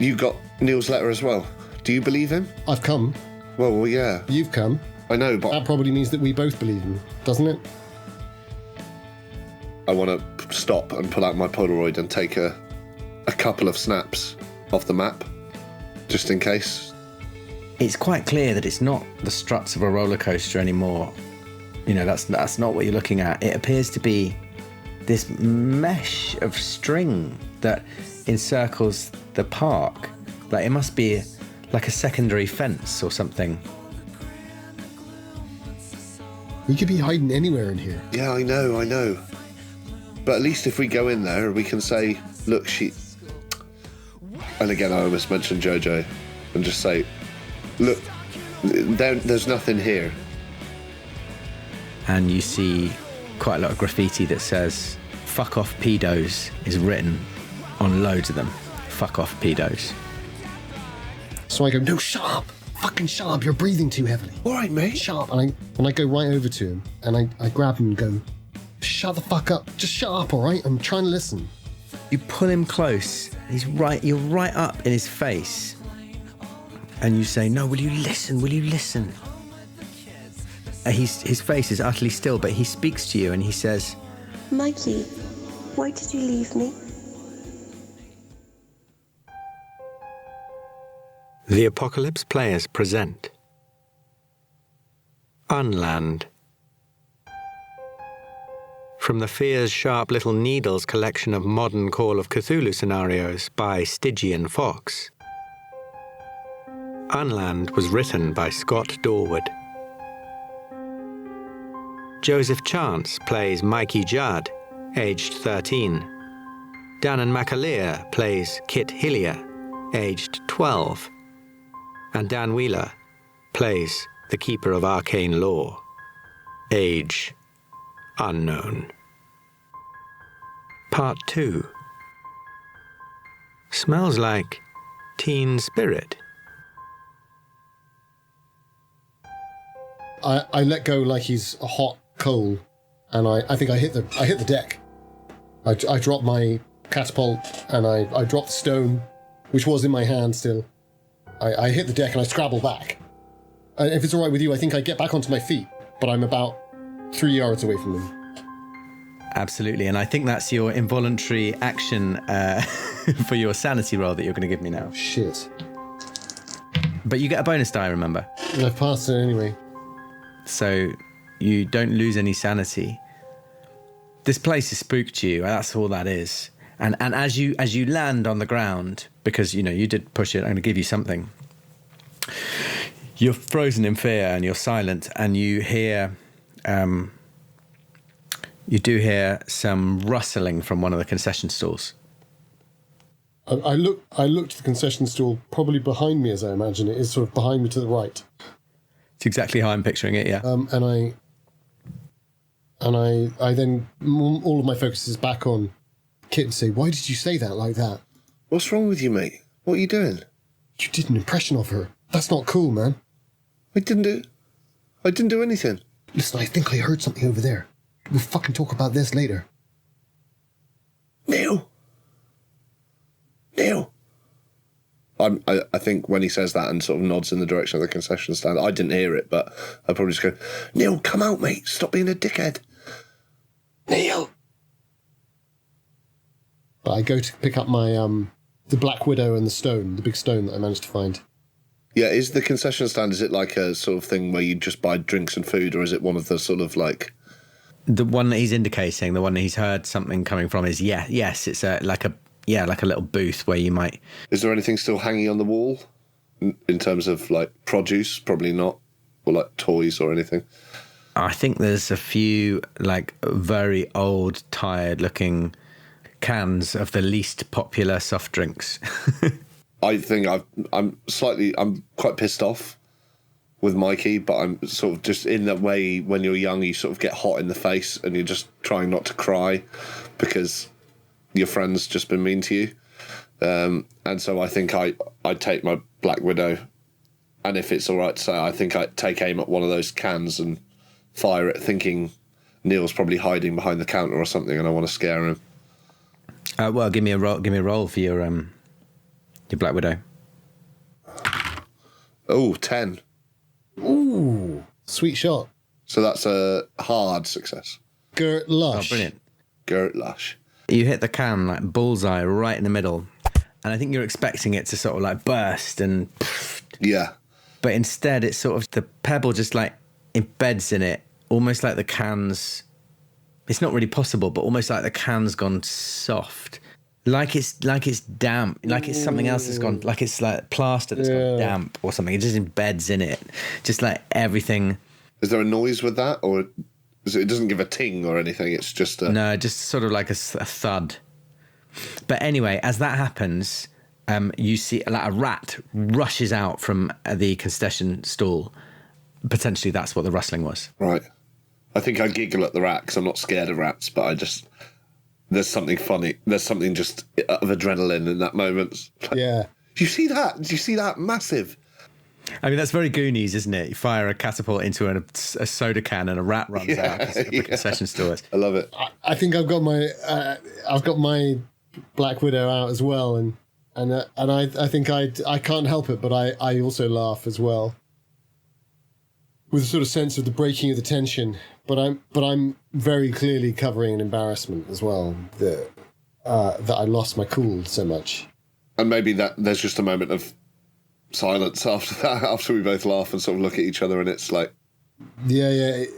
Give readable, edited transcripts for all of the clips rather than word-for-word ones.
You got Neil's letter as well. Do you believe him? I've come. Well, yeah. You've come. I know, but... That probably means that we both believe him, doesn't it? I want to stop and pull out my Polaroid and take a couple of snaps of the map, just in case. It's quite clear that it's not the struts of a roller coaster anymore. You know, that's not what you're looking at. It appears to be this mesh of string that encircles the park. Like, it must be like a secondary fence or something. We could be hiding anywhere in here. Yeah, I know. But at least if we go in there, we can say, look, she... And again, I almost mentioned Jojo. And just say, look, there's nothing here. And you see quite a lot of graffiti that says, fuck off pedos, is written on loads of them. Fuck off pedos. So I go, no, shut up. Fucking shut up. You're breathing too heavily. All right, mate. Shut up. And I go right over to him and I grab him and go, shut the fuck up. Just shut up, all right? I'm trying to listen. You pull him close. You're right up in his face. And you say, no, will you listen? Will you listen? His face is utterly still, but he speaks to you and he says, Mikey, why did you leave me? The Apocalypse Players present Unland. From the Fear's Sharp Little Needles collection of modern Call of Cthulhu scenarios by Stygian Fox. Unland was written by Scott Dorward. Joseph Chance plays Mikey Judd, aged 13. Danann McAleer plays Kit Hillier, aged 12. And Dan Wheeler plays the Keeper of Arcane Lore, age unknown. Part 2. Smells like teen spirit. I let go like he's a hot coal, and I think I hit the deck. I dropped my catapult, and I dropped the stone, which was in my hand still. I hit the deck and I scrabble back. And if it's all right with you, I think I get back onto my feet, but I'm about 3 yards away from them. Absolutely, and I think that's your involuntary action for your sanity roll that you're going to give me now. Shit. But you get a bonus die, remember? I've passed it anyway. So you don't lose any sanity. This place has spooked you, and that's all that is. And as you land on the ground, because you know you did push it, I'm going to give you something. You're frozen in fear and you're silent, and you hear, you do hear some rustling from one of the concession stalls. I look to the concession stall, probably behind me, as I imagine it is, sort of behind me to the right. It's exactly how I'm picturing it, yeah. And I then all of my focus is back on Kit and say, why did you say that like that? What's wrong with you, mate? What are you doing? You did an impression of her. That's not cool, man. I didn't do anything. Listen, I think I heard something over there. We'll fucking talk about this later. Neil. I think when he says that and sort of nods in the direction of the concession stand, I didn't hear it, but I'd probably just go, Neil, come out, mate. Stop being a dickhead. Neil. But I go to pick up my, the Black Widow and the stone, the big stone that I managed to find. Yeah, is the concession stand, is it like a sort of thing where you just buy drinks and food, or is it one of the sort of like... The one that he's indicating, the one that he's heard something coming from is, yes, it's like a little booth where you might... Is there anything still hanging on the wall in terms of like produce? Probably not. Or like toys or anything. I think there's a few like very old, tired looking cans of the least popular soft drinks. I think I'm quite pissed off with Mikey, but I'm sort of just in that way when you're young, you sort of get hot in the face and you're just trying not to cry because your friend's just been mean to you. And so I think I'd take my Black Widow, and if it's all right to say, I think I'd take aim at one of those cans and fire it, thinking Neil's probably hiding behind the counter or something and I want to scare him. Well, give me a roll for your Your Black Widow. Oh, 10. Ooh, sweet shot. So that's a hard success. Gert Lush. Oh, brilliant. Gert Lush. You hit the can like bullseye right in the middle. And I think you're expecting it to sort of like burst and... Yeah. But instead, it's sort of the pebble just like embeds in it, almost like the can's... It's not really possible, but almost like the can's gone soft. Like it's damp, like it's something else that's gone, like it's like plaster that's gone damp or something. It just embeds in it, just like everything. Is there a noise with that, or it doesn't give a ting or anything? It's just no, just sort of like a thud. But anyway, as that happens, you see like a rat rushes out from the concession stall. Potentially, that's what the rustling was. Right. I think I giggle at the rat because I'm not scared of rats, but there's something funny. There's something just of adrenaline in that moment. Yeah. Do you see that? Do you see that? Massive. I mean, that's very Goonies, isn't it? You fire a catapult into a soda can and a rat runs out of the concession stores. I love it. I think I've got my Black Widow out as well, and I think I can't help it, but I also laugh as well, with a sort of sense of the breaking of the tension. But I'm very clearly covering an embarrassment as well that I lost my cool so much. And maybe that there's just a moment of silence after that, after we both laugh and sort of look at each other, and it's like, yeah,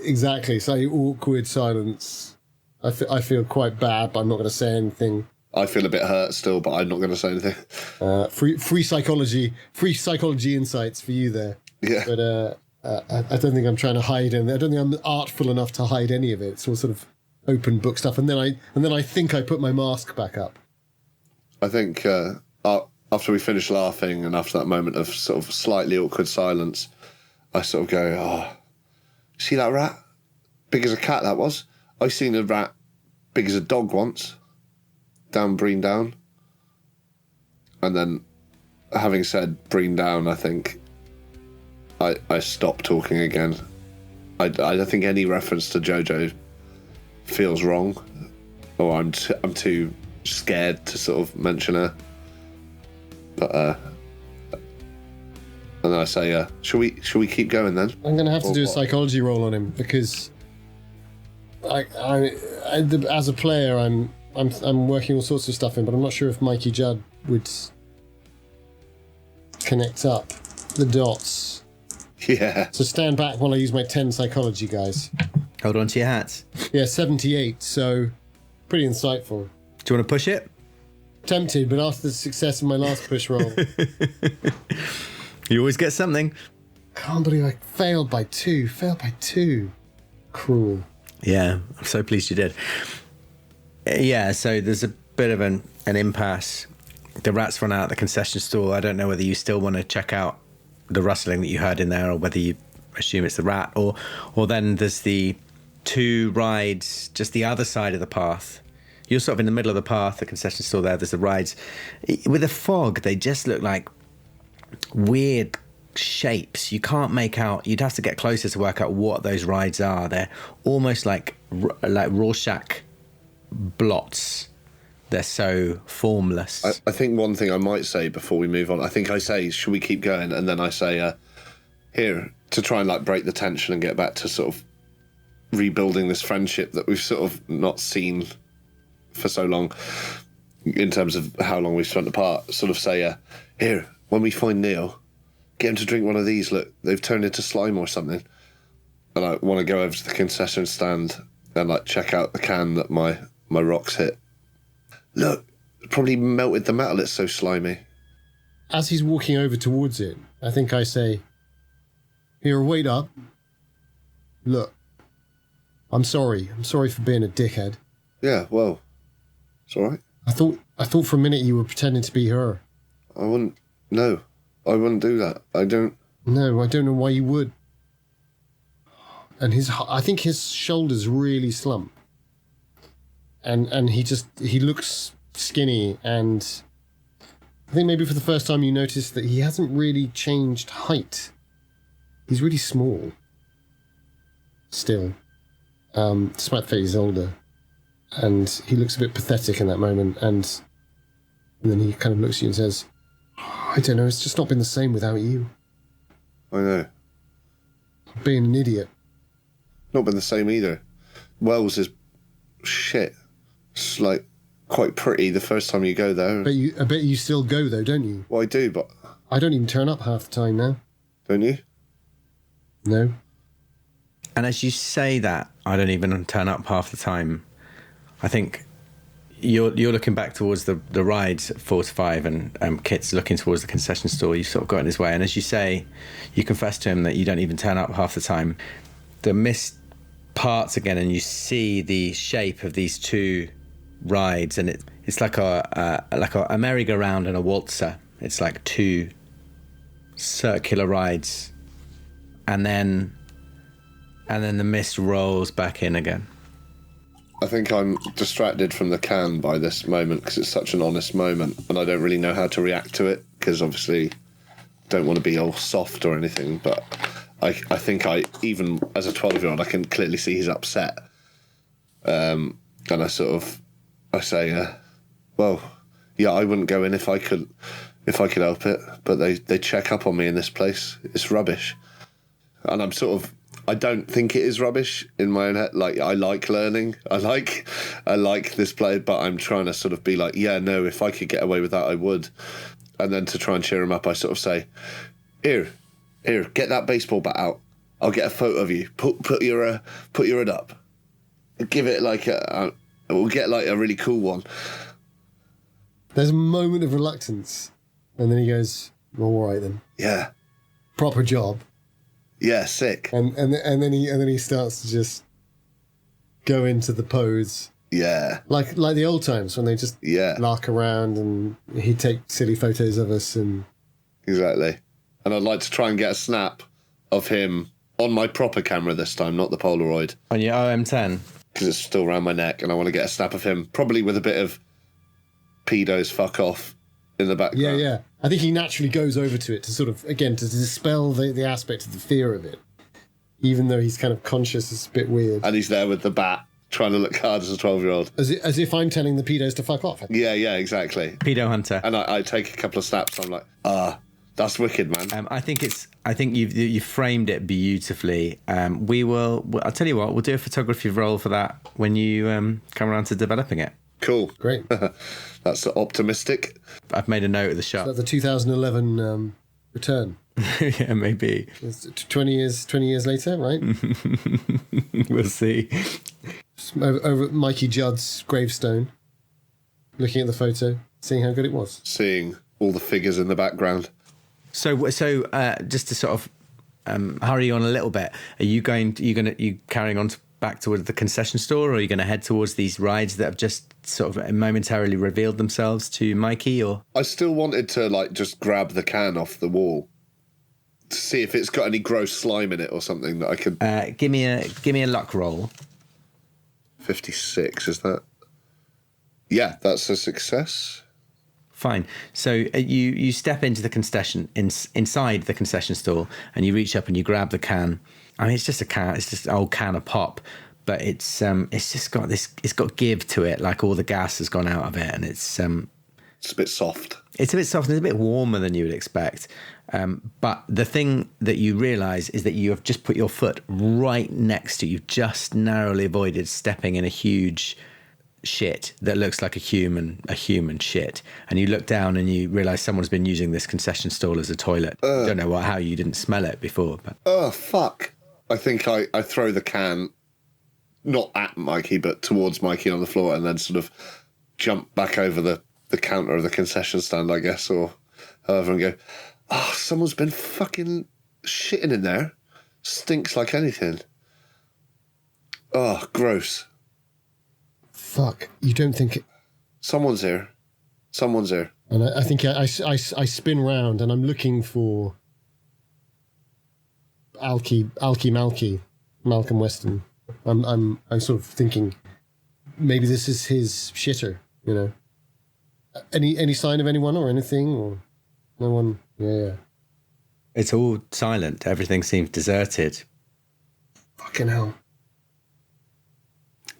exactly. It's like awkward silence. I feel quite bad, but I'm not going to say anything. I feel a bit hurt still, but I'm not going to say anything. Free psychology insights for you there. Yeah. But I don't think I'm trying to hide anything. I don't think I'm artful enough to hide any of it. It's all sort of open book stuff. And then I think I put my mask back up. I think after we finish laughing and after that moment of sort of slightly awkward silence, I sort of go, oh, see that rat? Big as a cat that was. I seen a rat big as a dog once. Down Breen Down. And then, having said Breen Down, I think I stopped talking again. I don't think any reference to JoJo feels wrong, or I'm too scared to sort of mention her. But and then I say, shall we keep going then? I'm going to have to do a psychology roll on him because as a player, I'm working all sorts of stuff in, but I'm not sure if Mikey Judd would connect up the dots. Yeah. So stand back while I use my 10 psychology, guys. Hold on to your hats. Yeah, 78, so pretty insightful. Do you want to push it? Tempted, but after the success of my last push roll... You always get something. Can't believe I failed by two. Cruel. Yeah, I'm so pleased you did. Yeah, so there's a bit of an impasse. The rats run out of the concession store. I don't know whether you still want to check out the rustling that you heard in there, or whether you assume it's the rat, or then there's the two rides just the other side of the path. You're sort of in the middle of the path, the concession store there's the rides. With the fog, they just look like weird shapes. You can't make out, you'd have to get closer to work out what those rides are. They're almost like Rorschach blots. They're so formless. I think one thing I might say before we move on, I think I say, should we keep going? And then I say, here, to try and like break the tension and get back to sort of rebuilding this friendship that we've sort of not seen for so long in terms of how long we've spent apart, sort of say, here, when we find Neil, get him to drink one of these. Look, they've turned into slime or something. And I want to go over to the concession stand and like check out the can that my rocks hit. Look, it probably melted the metal, it's so slimy. As he's walking over towards it, I think I say, here, wait up. Look, I'm sorry for being a dickhead. Yeah, well, it's all right. I thought for a minute you were pretending to be her. I wouldn't do that. I don't know why you would. And I think his shoulders really slump. And he looks skinny, and I think maybe for the first time you notice that he hasn't really changed height. He's really small. Still. Despite the fact he's older. And he looks a bit pathetic in that moment, and then he kind of looks at you and says, I don't know, it's just not been the same without you. I know. Being an idiot. Not been the same either. Wells is shit. It's like quite pretty the first time you go there. I bet you still go though, don't you? Well, I do, but... I don't even turn up half the time now. Don't you? No. And as you say that, I don't even turn up half the time. I think you're looking back towards the rides at 4 to 5, and Kit's looking towards the concession store. You've sort of got in his way. And as you say, you confess to him that you don't even turn up half the time. The mist parts again, and you see the shape of these two rides, and it's like a merry-go-round and a waltzer. It's like two circular rides, and then the mist rolls back in again. I think I'm distracted from the can by this moment because it's such an honest moment, and I don't really know how to react to it because obviously don't want to be all soft or anything, but I think even as a 12-year-old, I can clearly see he's upset. And I say, well, yeah, I wouldn't go in if I could help it, but they check up on me in this place. It's rubbish. And I don't think it is rubbish in my own head. Like, I like learning. I like this play, but I'm trying to sort of be like, yeah, no, if I could get away with that, I would. And then to try and cheer him up, I sort of say, here, get that baseball bat out. I'll get a photo of you. Put your hood up. Give it like we'll get like a really cool one. There's a moment of reluctance, and then he goes, well, all right then. Yeah. Proper job. Yeah, sick. And then he starts to just go into the pose. Yeah. Like the old times when they just lark around and he'd take silly photos of us and... Exactly. And I'd like to try and get a snap of him on my proper camera this time, not the Polaroid. On your OM10? Because it's still around my neck, and I want to get a snap of him, probably with a bit of pedos fuck off in the background. Yeah. I think he naturally goes over to it to sort of, again, to dispel the aspect of the fear of it. Even though he's kind of conscious, it's a bit weird. And he's there with the bat, trying to look hard as a 12-year-old. As if I'm telling the pedos to fuck off. Yeah, exactly. Pedo hunter. And I take a couple of snaps, I'm like, that's wicked, man. I think you framed it beautifully. I'll tell you what, we'll do a photography roll for that when you come around to developing it. Cool. Great. That's optimistic. I've made a note of the shot. Is that the 2011 return? Yeah, maybe. It's 20 years later, right? We'll see. Over at Mikey Judd's gravestone, looking at the photo, seeing how good it was. Seeing all the figures in the background. So just to sort of hurry you on a little bit, are you carrying on back towards the concession store, or are you going to head towards these rides that have just sort of momentarily revealed themselves to Mikey? Or I still wanted to like just grab the can off the wall to see if it's got any gross slime in it or something that I could. Give me a luck roll. 56, is that? Yeah, that's a success. Fine. So you step into the concession inside the concession store, and you reach up and you grab the can. I mean, it's just a can. It's just an old can of pop, but it's just got this. It's got give to it, like all the gas has gone out of it, and it's a bit soft. It's a bit soft and it's a bit warmer than you would expect. But the thing that you realise is that you have just put your foot right next to. You've just narrowly avoided stepping in a huge shit that looks like a human shit, and you look down and you realise someone's been using this concession stall as a toilet. I don't know how you didn't smell it before, but oh fuck! I think I throw the can not at Mikey but towards Mikey on the floor, and then sort of jump back over the counter of the concession stand, I guess, or however, and go, oh, someone's been fucking shitting in there. Stinks like anything. Oh, gross. Fuck, you don't think it... Someone's here. And I think I spin round and I'm looking for Malcolm Weston. I'm sort of thinking maybe this is his shitter, you know. Any sign of anyone or anything, or no one? Yeah. It's all silent. Everything seems deserted. Fucking hell.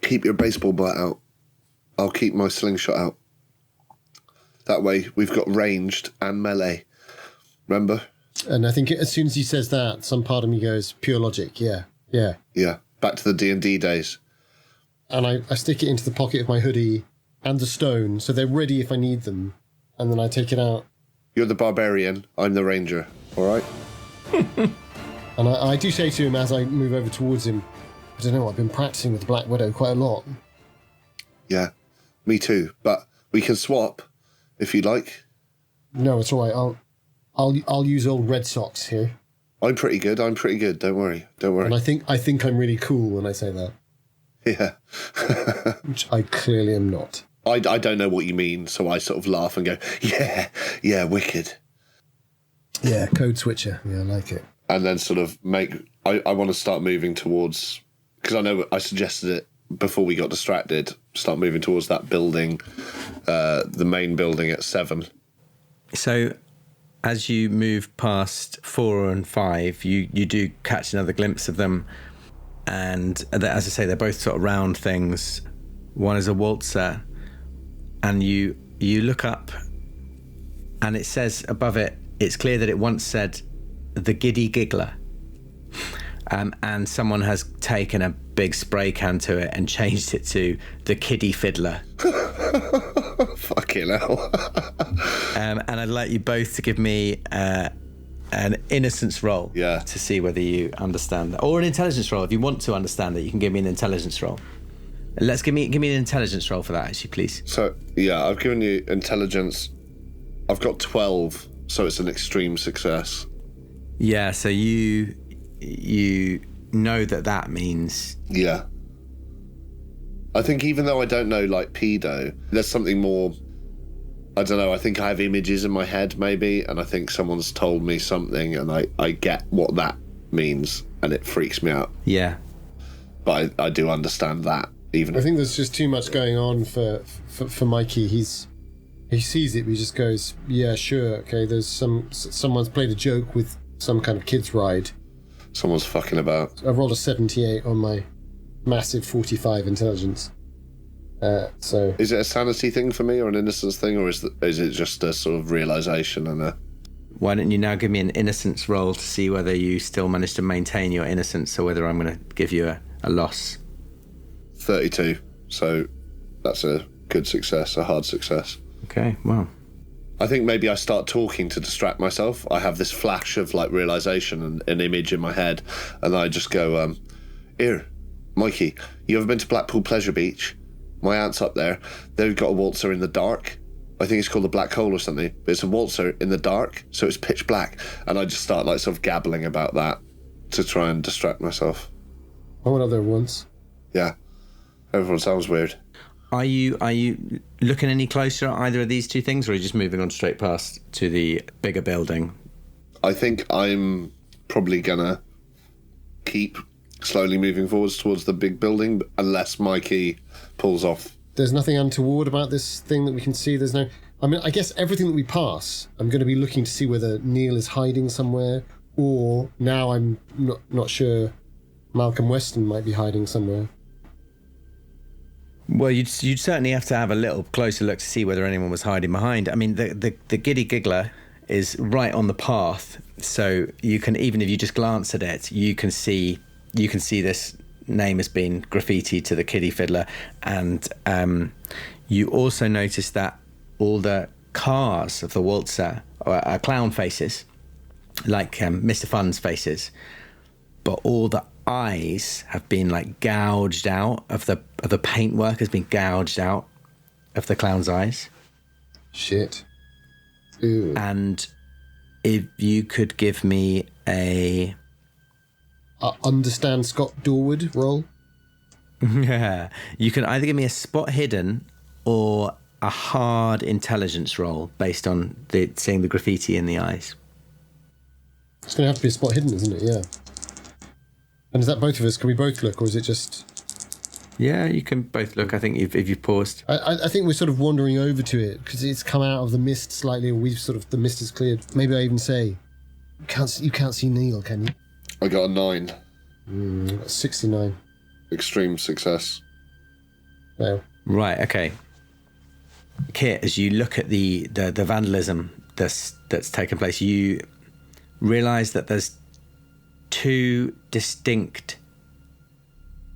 Keep your baseball bat out. I'll keep my slingshot out. That way we've got ranged and melee. Remember? And I think as soon as he says that, some part of me goes, pure logic, yeah. Yeah, back to the D&D days. And I stick it into the pocket of my hoodie and the stone, so they're ready if I need them. And then I take it out. You're the barbarian, I'm the ranger, all right? And I do say to him as I move over towards him, I don't know, I've been practicing with the Black Widow quite a lot. Yeah, me too. But we can swap if you like. No, it's all right. I'll use old Red Sox here. I'm pretty good. Don't worry. And I think I'm really cool when I say that. Yeah. Which I clearly am not. I don't know what you mean, so I sort of laugh and go, yeah, wicked. Yeah, code switcher. Yeah, I like it. And then sort of I want to start moving towards, because I know I suggested it before we got distracted, start moving towards that building, the main building at 7. So as you move past 4 and 5, you do catch another glimpse of them. And as I say, they're both sort of round things. One is a waltzer, and you look up, and it says above it, it's clear that it once said the Giddy Giggler. And someone has taken a big spray can to it and changed it to the Kiddie Fiddler. Fucking hell. And I'd like you both to give me an innocence roll, to see whether you understand that, or an intelligence roll. If you want to understand it, you can give me an intelligence roll. Let's give me an intelligence roll for that, actually, please. So yeah, I've given you intelligence. I've got 12, so it's an extreme success. Yeah, so you know that means... Yeah. I think even though I don't know, like, pedo, there's something more... I don't know, I think I have images in my head, maybe, and I think someone's told me something, and I get what that means, and it freaks me out. Yeah. But I do understand that, even I think there's just too much going on for Mikey. He sees it, but he just goes, yeah, sure, okay, there's someone's played a joke with some kind of kids ride. Someone's fucking about. I've rolled a 78 on my massive 45 intelligence. So is it a sanity thing for me, or an innocence thing, or is it just a sort of realization and a... Why don't you now give me an innocence roll to see whether you still manage to maintain your innocence, or whether I'm going to give you a loss. 32. So that's a good success, a hard success. Okay, well. I think maybe I start talking to distract myself. I have this flash of like realization and an image in my head, and I just go, here, Mikey, you ever been to Blackpool Pleasure Beach? My aunt's up there. They've got a waltzer in the dark. I think it's called the Black Hole or something, but it's a waltzer in the dark, so it's pitch black. And I just start like sort of gabbling about that to try and distract myself. I went up there once. Yeah. Everyone sounds weird. Are you looking any closer at either of these two things, or are you just moving on straight past to the bigger building? I think I'm probably gonna keep slowly moving forwards towards the big building, unless Mikey pulls off. There's nothing untoward about this thing that we can see. There's no... I mean, I guess everything that we pass, I'm going to be looking to see whether Neil is hiding somewhere, or now I'm not sure Malcolm Weston might be hiding somewhere. Well, you'd certainly have to have a little closer look to see whether anyone was hiding behind. I mean, the Giddy Giggler is right on the path, so you can, even if you just glance at it, you can see this name has been graffitied to the Kiddie Fiddler, and you also notice that all the cars of the waltzer are clown faces, like Mr. Fun's faces, but all the eyes have been like gouged out of the paintwork has been gouged out of the clown's eyes. Shit. Ew. And if you could give me a understand Scott Dorward roll. Yeah, you can either give me a spot hidden or a hard intelligence roll based on seeing the graffiti in the eyes. It's going to have to be a spot hidden, isn't it? Yeah. And is that both of us? Can we both look, or is it just... Yeah, you can both look. I think if you've paused. I think we're sort of wandering over to it because it's come out of the mist slightly, or the mist is cleared. Maybe I even say, you can't see Neil, can you? I got a 9. 69. Extreme success. Well. Right, okay. Kit, as you look at the vandalism that's taken place, you realise that there's two distinct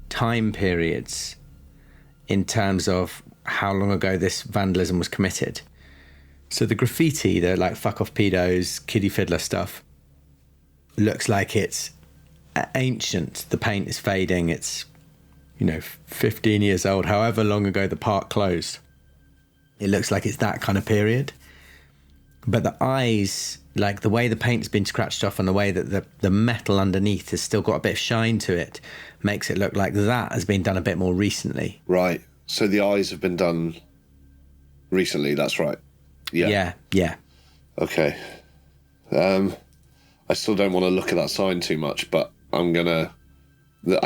time periods in terms of how long ago this vandalism was committed. So the graffiti, the like fuck off pedos, kiddie fiddler stuff, looks like it's ancient. The paint is fading. It's, 15 years old, however long ago the park closed. It looks like it's that kind of period. But the eyes, like the way the paint's been scratched off and the way that the metal underneath has still got a bit of shine to it, makes it look like that has been done a bit more recently. Right. So the eyes have been done recently, that's right. Yeah. Yeah. Okay. I still don't want to look at that sign too much, but I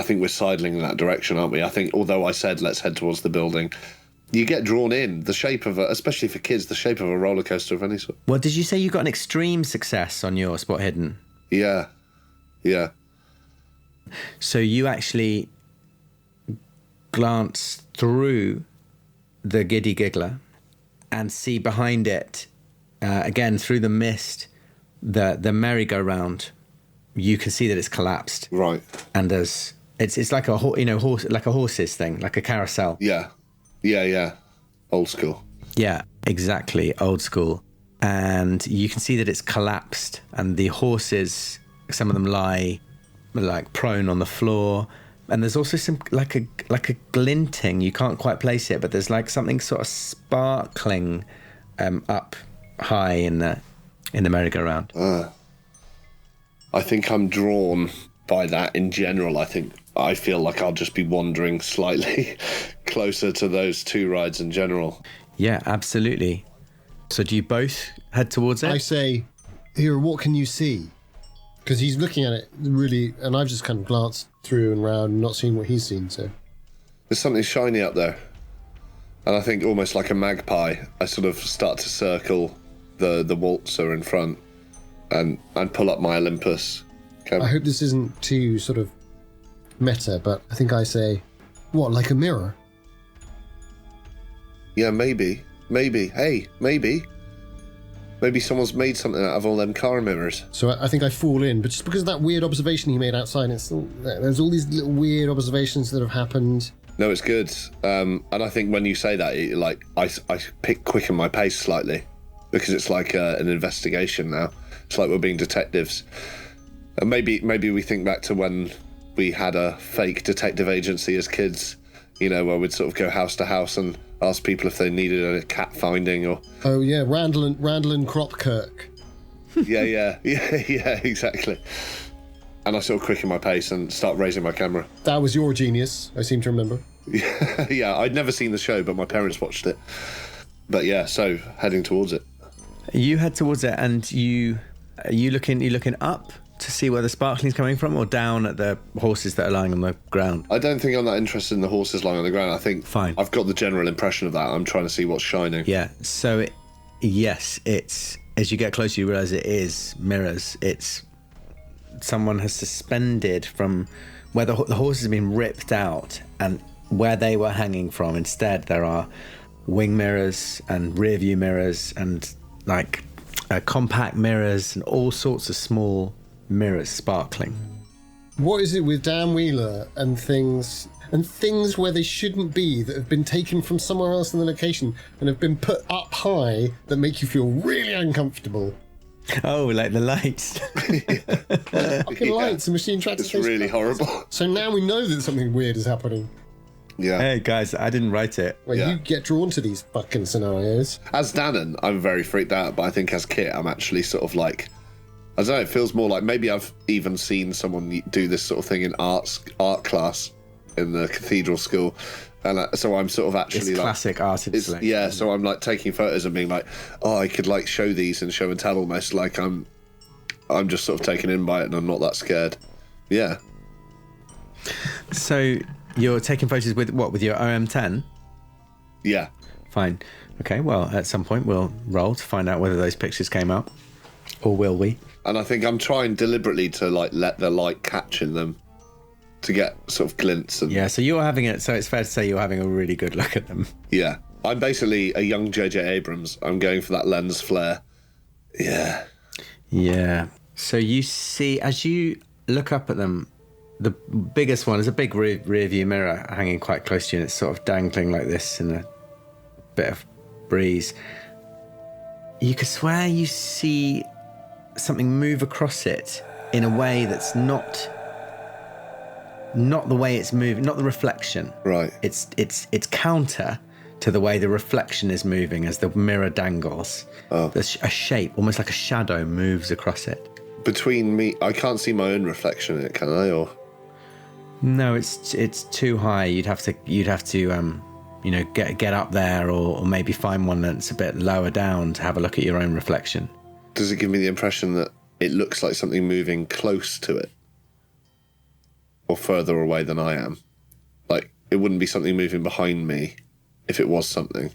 think we're sidling in that direction, aren't we? I think, although I said let's head towards the building, you get drawn in. The shape of especially for kids, the shape of a roller coaster of any sort. Well, did you say you got an extreme success on your spot hidden? Yeah. So you actually glance through the Giddy Giggler and see behind it, again, through the mist, the merry-go-round. You can see that it's collapsed. Right. And it's like a horse, like a horses thing, like a carousel. Yeah. Old school. Yeah, exactly, old school. And you can see that it's collapsed, and the horses, some of them lie like prone on the floor. And there's also some like a glinting. You can't quite place it, but there's like something sort of sparkling up high in the merry-go-round. I think I'm drawn by that in general. I feel like I'll just be wandering slightly closer to those two rides in general. Yeah, absolutely. So do you both head towards it? I say, here, what can you see? Because he's looking at it really, and I've just kind of glanced through and round, not seeing what he's seen, so. There's something shiny up there. And I think almost like a magpie, I sort of start to circle the waltzer in front and pull up my Olympus. I hope this isn't too sort of meta, but I think I say, what, like a mirror? Yeah, maybe. Hey, maybe. Maybe someone's made something out of all them car mirrors. So I think I fall in, but just because of that weird observation he made outside, there's all these little weird observations that have happened. No, it's good. And I think when you say that, I quicken my pace slightly because it's like an investigation now. It's like we're being detectives. And maybe we think back to when we had a fake detective agency as kids, where we'd sort of go house to house and ask people if they needed a cat finding or... Oh, yeah, Randall and Kropkirk. Yeah, exactly. And I sort of quicken my pace and start raising my camera. That was your genius, I seem to remember. Yeah, I'd never seen the show, but my parents watched it. But yeah, so heading towards it. You head towards it, and you looking up to see where the sparkling's coming from, or down at the horses that are lying on the ground? I don't think I'm that interested in the horses lying on the ground. I think fine. I've got the general impression of that. I'm trying to see what's shining. Yeah. So yes, it's as you get closer, you realise it is mirrors. It's someone has suspended from where the horses have been ripped out, and where they were hanging from. Instead, there are wing mirrors and rear view mirrors and like compact mirrors and all sorts of small mirrors sparkling. What is it with Dan Wheeler and things where they shouldn't be, that have been taken from somewhere else in the location and have been put up high, that make you feel really uncomfortable? Oh, like the lights. Fucking lights and machine tracks. It's really horrible. So now we know that something weird is happening. Yeah. Hey guys, I didn't write it. Well, Yeah. you get drawn to these fucking scenarios. As Danann, I'm very freaked out, but I think as Kit, I'm actually sort of like, I don't know, it feels more like maybe I've even seen someone do this sort of thing in art class in the cathedral school. And so I'm sort of actually It's like... classic art installation. Yeah, so I'm like taking photos and being like, oh, I could like show these and show and tell almost, like I'm just sort of taken in by it and I'm not that scared. Yeah. So you're taking photos with what? With your OM10? Yeah. Fine. Okay, well, at some point we'll roll to find out whether those pictures came out. Or will we? And I think I'm trying deliberately to like let the light catch in them to get sort of glints. And Yeah, so you're having it, so it's fair to say you're having a really good look at them. yeah. I'm basically a young J.J. Abrams. I'm going for that lens flare. Yeah. Yeah. So you see, as you look up at them, the biggest one is a big rear view mirror hanging quite close to you, and it's sort of dangling like this in a bit of breeze. You could swear you see something move across it in a way that's not the way it's moving, not the reflection. Right. It's counter to the way the reflection is moving as the mirror dangles. Oh. There's a shape, almost like a shadow, moves across it. Between me, I can't see my own reflection in it, can I? Or No, it's too high. You'd have to get up there, or maybe find one that's a bit lower down to have a look at your own reflection. does it give me the impression that it looks like something moving close to it, or further away than I am? Like it wouldn't be something moving behind me if it was something.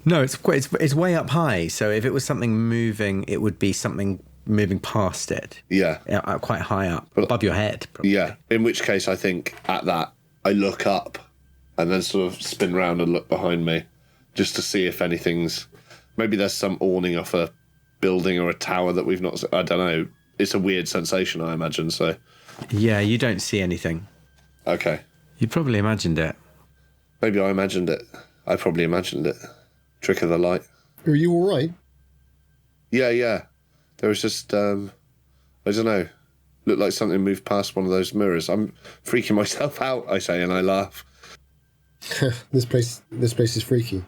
No, it's way up high. So if it was something moving, it would be something moving past it. Yeah. Quite high up, above your head. Probably. Yeah. In which case, I think at that, I look up and then sort of spin around and look behind me just to see if anything's... Maybe there's some awning off a building or a tower that we've not... I don't know. It's a weird sensation, I imagine, so... Yeah, you don't see anything. Okay. You probably imagined it. Maybe I imagined it. I probably imagined it. Trick of the light. Are you all right? Yeah. There was just, I don't know, looked like something moved past one of those mirrors. I'm freaking myself out, I say, and I laugh. This place is freaky.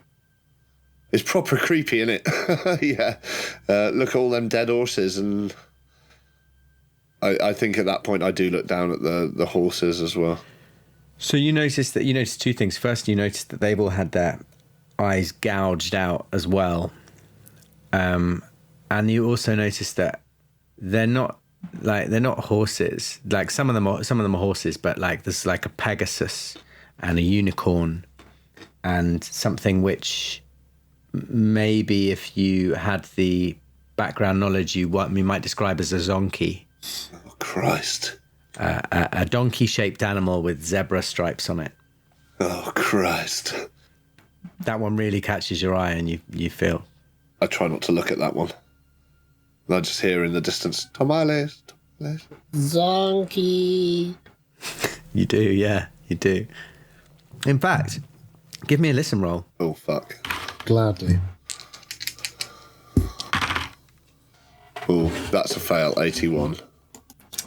It's proper creepy, isn't it? Yeah. Look at all them dead horses, and I think at that point I do look down at the horses as well. So you notice two things. First, you notice that they've all had their eyes gouged out as well. And you also notice that they're not horses. Like some of them are horses, but like there's like a Pegasus and a unicorn and something which maybe if you had the background knowledge you might describe as a zonkey. Oh, Christ. A donkey-shaped animal with zebra stripes on it. Oh, Christ. That one really catches your eye and you feel... I try not to look at that one. And I just hear in the distance, tamales. Zonkey. You do, yeah, you do. In fact, give me a listen roll. Oh, fuck. Gladly. Oh, that's a fail, 81.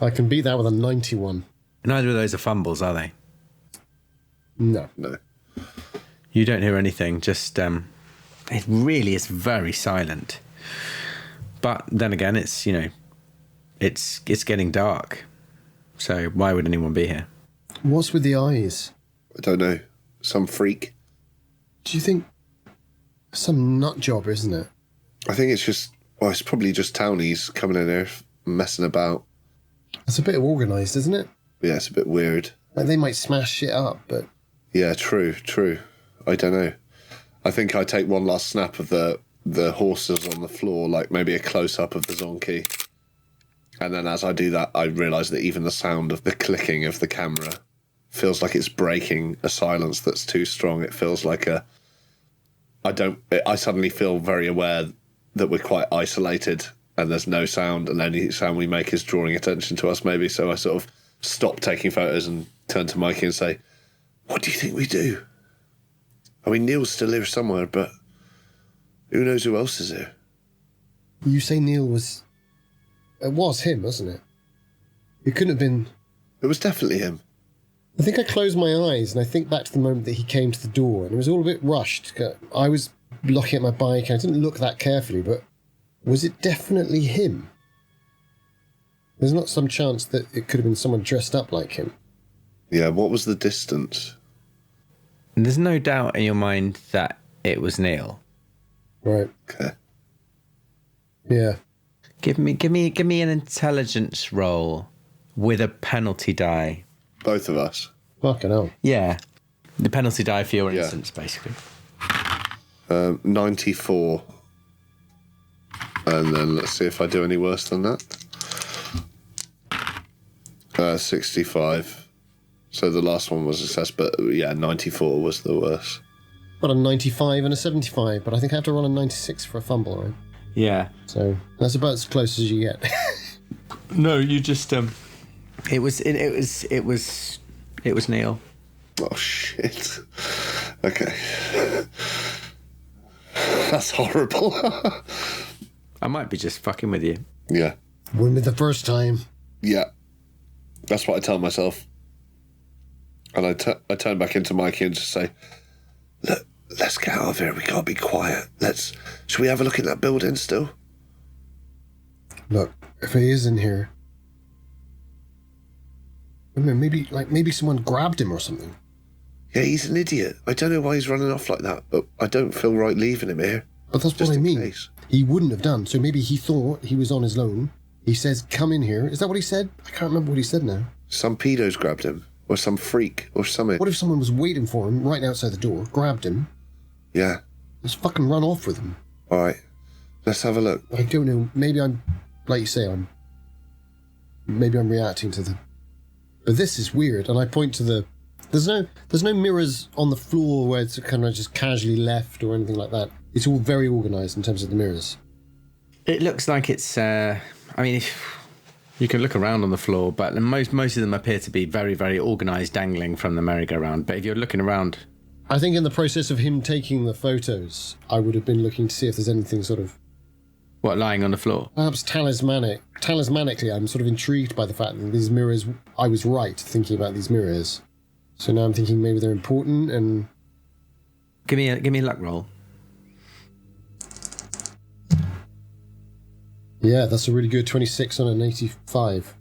I can beat that with a 91. Neither of those are fumbles, are they? No. You don't hear anything, just... it really is very silent. But then again, it's getting dark. So why would anyone be here? What's with the eyes? I don't know. Some freak. Do you think... Some nut job, isn't it? I think it's just... Well, it's probably just townies coming in here messing about. It's a bit organised, isn't it? Yeah, it's a bit weird. Like they might smash shit up, but... Yeah, true. I don't know. I think I take one last snap of the horses on the floor, like maybe a close-up of the zonkey. And then as I do that, I realise that even the sound of the clicking of the camera feels like it's breaking a silence that's too strong. It feels like I suddenly feel very aware that we're quite isolated and there's no sound, and any sound we make is drawing attention to us maybe. So I sort of stop taking photos and turn to Mikey and say, what do you think we do? I mean, Neil's still here somewhere, but who knows who else is here? You say Neil was... It was him, wasn't it? It couldn't have been... It was definitely him. I think I closed my eyes and I think back to the moment that he came to the door, and it was all a bit rushed. I was looking at my bike and I didn't look that carefully, but was it definitely him? There's not some chance that it could have been someone dressed up like him. Yeah, what was the distance? There's no doubt in your mind that it was Neil. Right. Okay. Yeah. Give me an intelligence roll with a penalty die. Both of us. Fucking hell. Yeah. The penalty die for your instance, basically. 94. And then let's see if I do any worse than that. 65. So the last one was a success, but yeah, 94 was the worst. Got a 95 and a 75, but I think I have to roll a 96 for a fumble, right? Yeah. So that's about as close as you get. No, you just It was Neil. Oh shit. Okay. That's horrible. I might be just fucking with you. Yeah. Wouldn't be the first time. Yeah. That's what I tell myself. And I turn back into Mikey and just say, look, let's get out of here. We gotta be quiet. Should we have a look at that building still? Look, if he is in here, I mean, maybe someone grabbed him or something. Yeah, he's an idiot. I don't know why he's running off like that, but I don't feel right leaving him here. But that's Just what I in mean. case. He wouldn't have done. So maybe he thought he was on his own. He says, come in here. Is that what he said? I can't remember what he said now. Some pedos grabbed him. Or some freak. Or something. What if someone was waiting for him right outside the door, grabbed him, Yeah. just fucking run off with him? All right. Let's have a look. I don't know. Maybe I'm, like you say, maybe I'm reacting to the... But this is weird. And I point to the... There's no mirrors on the floor where it's kind of just casually left or anything like that. It's all very organised in terms of the mirrors. It looks like it's... I mean, if you can look around on the floor, but most of them appear to be very, very organised, dangling from the merry-go-round. But if you're looking around... I think in the process of him taking the photos, I would have been looking to see if there's anything sort of... What, lying on the floor? Perhaps talismanically, I'm sort of intrigued by the fact that these mirrors... I was right thinking about these mirrors. So now I'm thinking maybe they're important and... Give me a luck roll. Yeah, that's a really good 26 on an 85.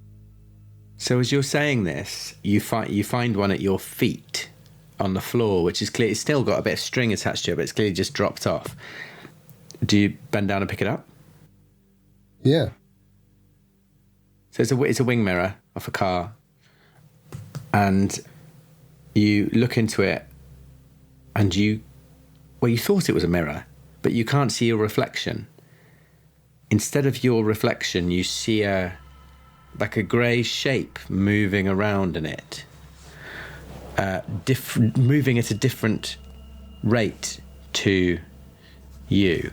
So as you're saying this, you find one at your feet on the floor, which is clear. It's still got a bit of string attached to it, but it's clearly just dropped off. Do you bend down and pick it up? Yeah. So it's a wing mirror off a car, and you look into it, and you thought it was a mirror, but you can't see your reflection. Instead of your reflection, you see like a grey shape moving around in it, moving at a different rate to you.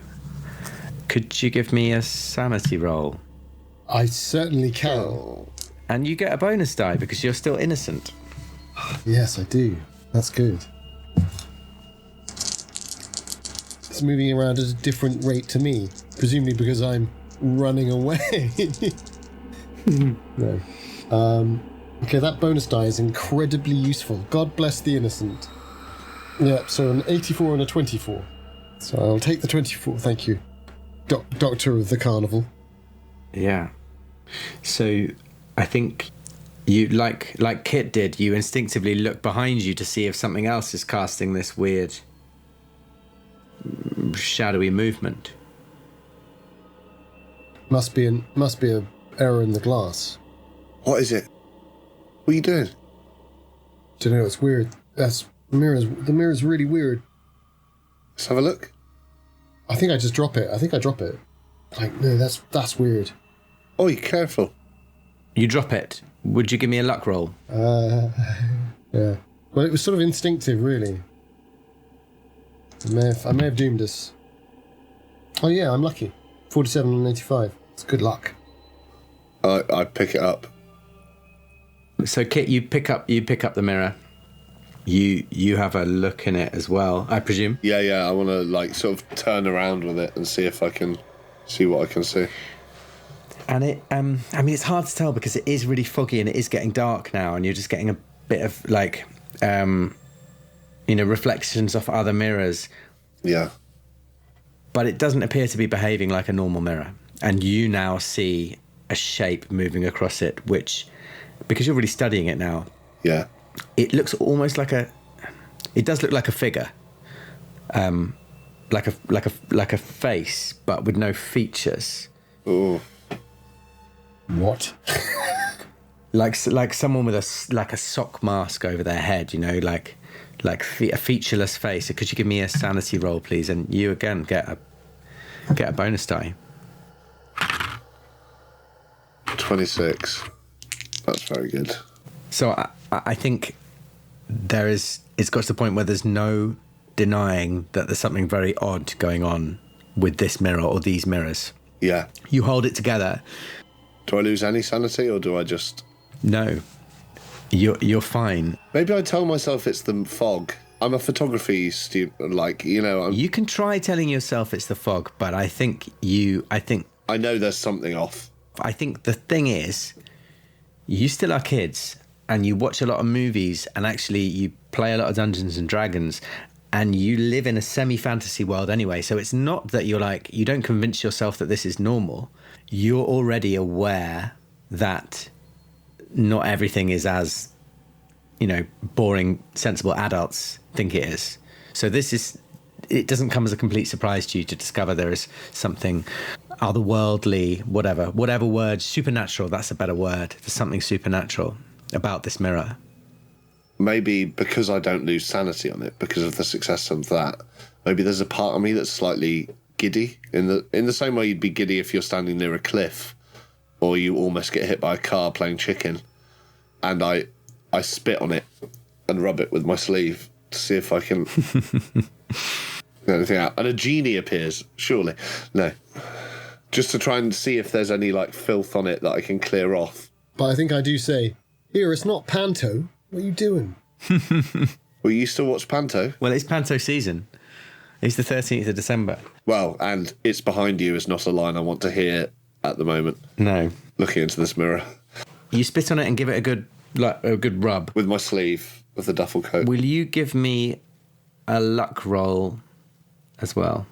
Could you give me a sanity roll? I certainly can. And you get a bonus die because you're still innocent. Yes, I do. That's good. It's moving around at a different rate to me, presumably because I'm running away. No. Okay, that bonus die is incredibly useful. God bless the innocent. Yeah, so an 84 and a 24. So I'll take the 24, thank you. Doctor of the Carnival. Yeah. So I think you, like Kit did, you instinctively look behind you to see if something else is casting this weird shadowy movement. Must be a error in the glass. What is it? What are you doing? Don't know, it's weird. The mirror's really weird. Let's have a look. I think I just drop it. Like, no, that's weird. Oh, you careful. You drop it. Would you give me a luck roll? Yeah. Well, it was sort of instinctive, really. I may have doomed us. Oh yeah, I'm lucky. 47 and 85. It's good luck. I pick it up. So Kit, you pick up the mirror. You have a look in it as well, I presume. Yeah. I want to sort of turn around with it and see if I can see what I can see. And it, I mean, it's hard to tell because it is really foggy and it is getting dark now, and you're just getting a bit of reflections off other mirrors. Yeah. But it doesn't appear to be behaving like a normal mirror. And you now see a shape moving across it, which, because you're really studying it now, Yeah. it looks almost like it does look like a figure, like a face, but with no features. Oh. What? like someone with a sock mask over their head, like a featureless face. So could you give me a sanity roll, please? And you again get a bonus die. 26. That's very good. So I think it's got to the point where there's no denying that there's something very odd going on with this mirror or these mirrors. Yeah. You hold it together Do I lose any sanity, or do I just... No. You're fine. Maybe I tell myself it's the fog. I'm a photography student, like, you know... You can try telling yourself it's the fog, but I know there's something off. I think the thing is, you still are kids, and you watch a lot of movies, and actually you play a lot of Dungeons and Dragons, and you live in a semi-fantasy world anyway, so it's not that you're like, you don't convince yourself that this is normal. You're already aware that not everything is as, you know, boring, sensible adults think it is. So it doesn't come as a complete surprise to you to discover there is something otherworldly, whatever word, supernatural, that's a better word. There's something supernatural about this mirror. Maybe because I don't lose sanity on it, because of the success of that, maybe there's a part of me that's slightly giddy, in the same way you'd be giddy if you're standing near a cliff, or you almost get hit by a car playing chicken, and I spit on it and rub it with my sleeve to see if I can get anything out. And a genie appears, surely. No. Just to try and see if there's any, like, filth on it that I can clear off. But I think I do say, here, it's not Panto. What are you doing? Well, you still watch Panto? Well, it's Panto season. It's the 13th of December. Well, and it's behind you is not a line I want to hear at the moment. No. Looking into this mirror. You spit on it and give it a good rub. With my sleeve of the duffel coat. Will you give me a luck roll as well?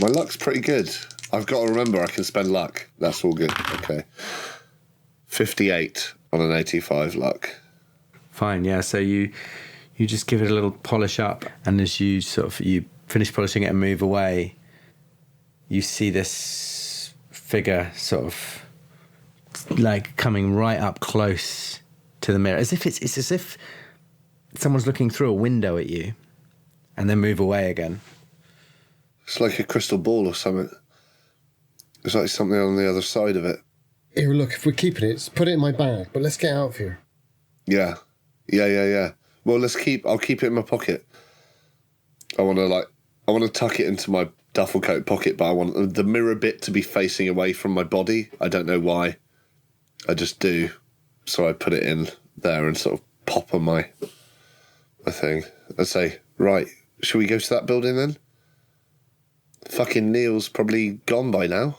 My luck's pretty good. I've got to remember I can spend luck. That's all good. Okay. 58 on an 85 luck. Fine, yeah. So you just give it a little polish up, and as you finish polishing it and move away, you see this figure sort of like coming right up close to the mirror, it's as if someone's looking through a window at you, and then move away again. It's like a crystal ball or something. It's like something on the other side of it. Here, look, if we're keeping it, put it in my bag, but let's get out of here. Yeah. Well, I'll keep it in my pocket. I want to tuck it into my duffel coat pocket, but I want the mirror bit to be facing away from my body. I don't know why. I just do. So I put it in there and sort of pop on my thing. I say, right, shall we go to that building then? Fucking Neil's probably gone by now.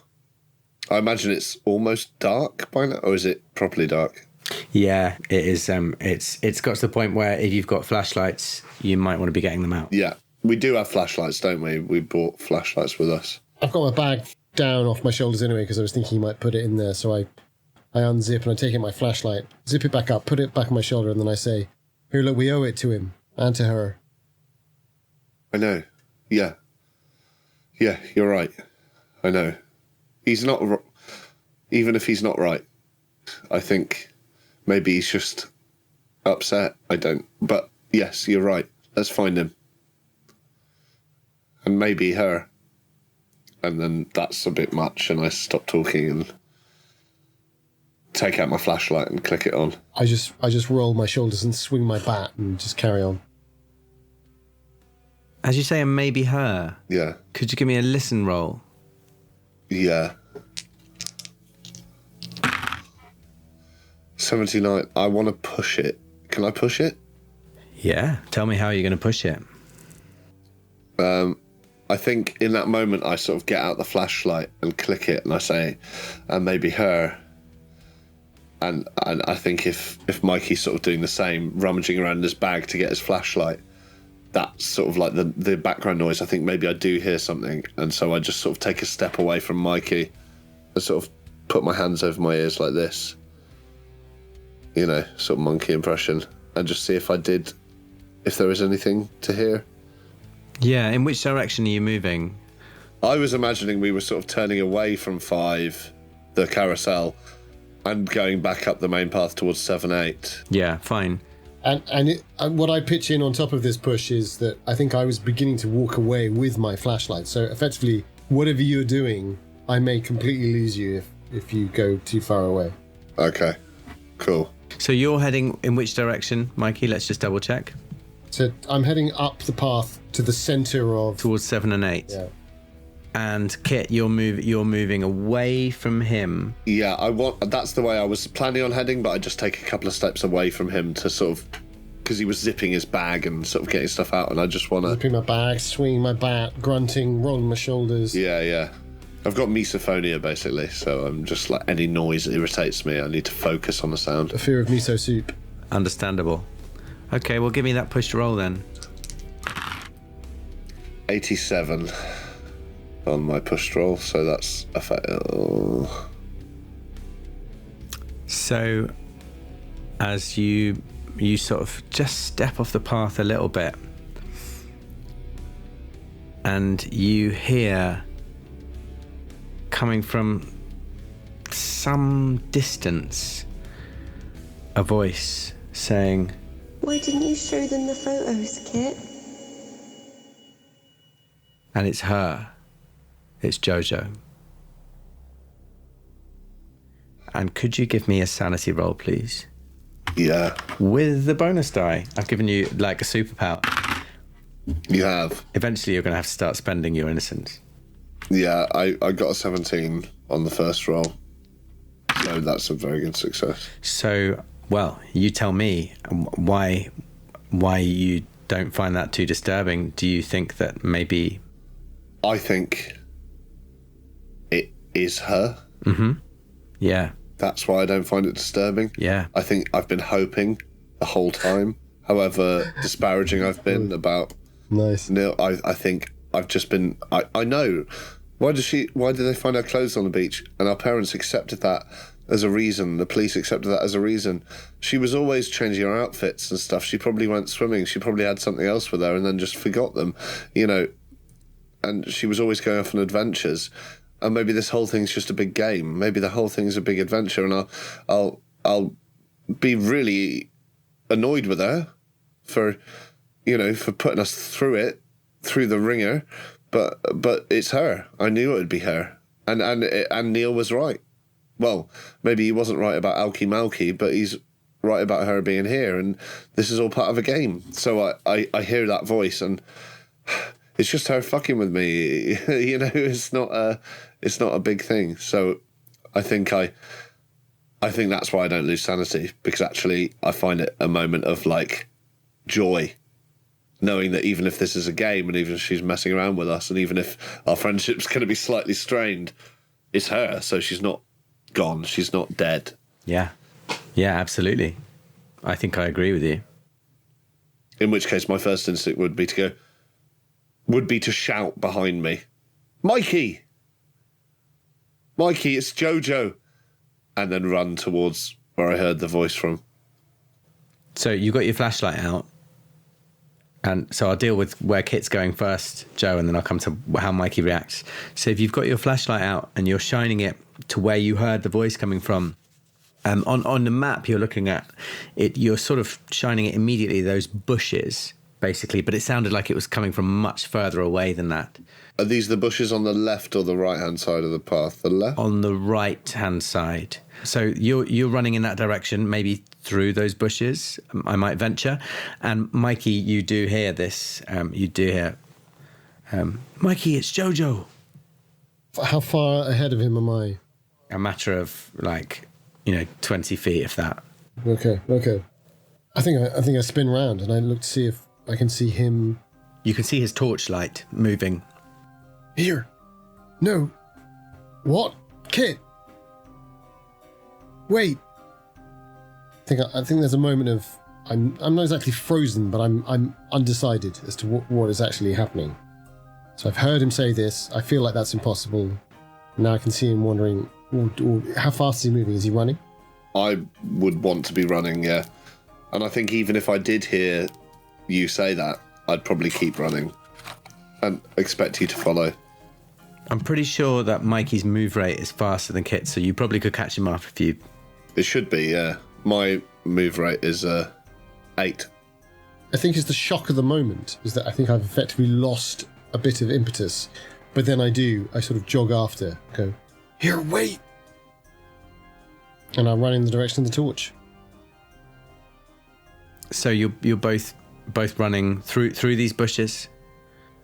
I imagine it's almost dark by now, or is it properly dark? Yeah, it is. It's got to the point where if you've got flashlights, you might want to be getting them out. Yeah, we do have flashlights, don't we? We brought flashlights with us. I've got my bag down off my shoulders anyway because I was thinking you might put it in there. So I unzip and I take out my flashlight, zip it back up, put it back on my shoulder, and then I say, "Here, look, we owe it to him and to her." I know. Yeah. Yeah, you're right. I know. He's not... Even if he's not right, I think maybe he's just upset. I don't... But, yes, you're right. Let's find him. And maybe her. And then that's a bit much, and I stop talking and take out my flashlight and click it on. I just roll my shoulders and swing my bat and just carry on. As you say, and maybe her. Yeah. Could you give me a listen roll? Yeah. 79. I want to push it. Can I push it? Yeah. Tell me how you're going to push it. I think in that moment I sort of get out the flashlight and click it, and I say, and maybe her. And I think if Mikey's sort of doing the same, rummaging around in his bag to get his flashlight, that's sort of like the background noise. I think maybe I do hear something, and so I just sort of take a step away from Mikey and sort of put my hands over my ears like this, you know, sort of monkey impression, and just see if there is anything to hear. Yeah, in which direction are you moving? I was imagining we were sort of turning away from 5, the carousel, and going back up the main path towards 7-8. Yeah, fine. And what I pitch in on top of this push is that I think I was beginning to walk away with my flashlight. So effectively, whatever you're doing, I may completely lose you if you go too far away. Okay, cool. So you're heading in which direction, Mikey? Let's just double check. So I'm heading up the path to the centre of... Towards 7 and 8. Yeah. And Kit, you're moving away from him. Yeah, that's the way I was planning on heading, but I just take a couple of steps away from him to sort of, because he was zipping his bag and sort of getting stuff out, and I just want to... Zipping my bag, swinging my bat, grunting, rolling my shoulders. Yeah. I've got misophonia, basically, so I'm just like, any noise irritates me. I need to focus on the sound. A fear of miso soup. Understandable. Okay, well, give me that push to roll then. 87 on my push roll, so that's a fail. So, as you sort of just step off the path a little bit, and you hear coming from some distance a voice saying, Why didn't you show them the photos, Kit? and it's her. It's Jojo. And could you give me a sanity roll, please? Yeah. With the bonus die. I've given you like a superpower. You have. Eventually you're going to have to start spending your innocence. Yeah, I got a 17 on the first roll. So that's a very good success. So, well, you tell me why you don't find that too disturbing. Do you think that maybe... I think it is her. Mm-hmm. Yeah. That's why I don't find it disturbing. Yeah. I think I've been hoping the whole time, however disparaging I've been about Nice. Neil. I think I've just been... I know. Why did they find her clothes on the beach? And our parents accepted that as a reason. The police accepted that as a reason. She was always changing her outfits and stuff. She probably went swimming. She probably had something else with her and then just forgot them, you know. And she was always going off on adventures. And maybe this whole thing's just a big game. Maybe the whole thing's a big adventure. And I'll be really annoyed with her for putting us through the ringer. But it's her. I knew it would be her. And Neil was right. Well, maybe he wasn't right about Alki Malki, but he's right about her being here. And this is all part of a game. So I hear that voice, and it's just her fucking with me. You know, it's not a big thing. So I think that's why I don't lose sanity, because actually I find it a moment of like joy, knowing that even if this is a game, and even if she's messing around with us, and even if our friendship's going to be slightly strained, it's her. So she's not gone. She's not dead. Yeah. Yeah, absolutely. I think I agree with you. In which case, my first instinct would be to shout behind me, Mikey, it's Jojo, and then run towards where I heard the voice from. So you got your flashlight out. And so I'll deal with where Kit's going first, Joe, and then I'll come to how Mikey reacts. So if you've got your flashlight out and you're shining it to where you heard the voice coming from, on the map you're looking at, you're sort of shining it immediately, those bushes, basically, but it sounded like it was coming from much further away than that. Are these the bushes on the left or the right-hand side of the path? The left? On the right-hand side. So you're running in that direction, maybe through those bushes, I might venture. And Mikey, you do hear this. You do hear, Mikey, it's Jojo. How far ahead of him am I? A matter of 20 feet, if that. Okay. I think I spin round and I look to see if I can see him. You can see his torchlight moving. Here. No. What? Kit. Wait. I think there's a moment of I'm not exactly frozen, but I'm undecided as to what is actually happening. So I've heard him say this. I feel like that's impossible. Now I can see him wondering, how fast is he moving? Is he running? I would want to be running, yeah. And I think even if I did hear you say that, I'd probably keep running and expect you to follow. I'm pretty sure that Mikey's move rate is faster than Kit's, so you probably could catch him up if you... It should be, yeah. My move rate is 8. I think it's the shock of the moment, is that I think I've effectively lost a bit of impetus. But then I sort of jog after, go, here, wait! And I run in the direction of the torch. So you're both running through these bushes,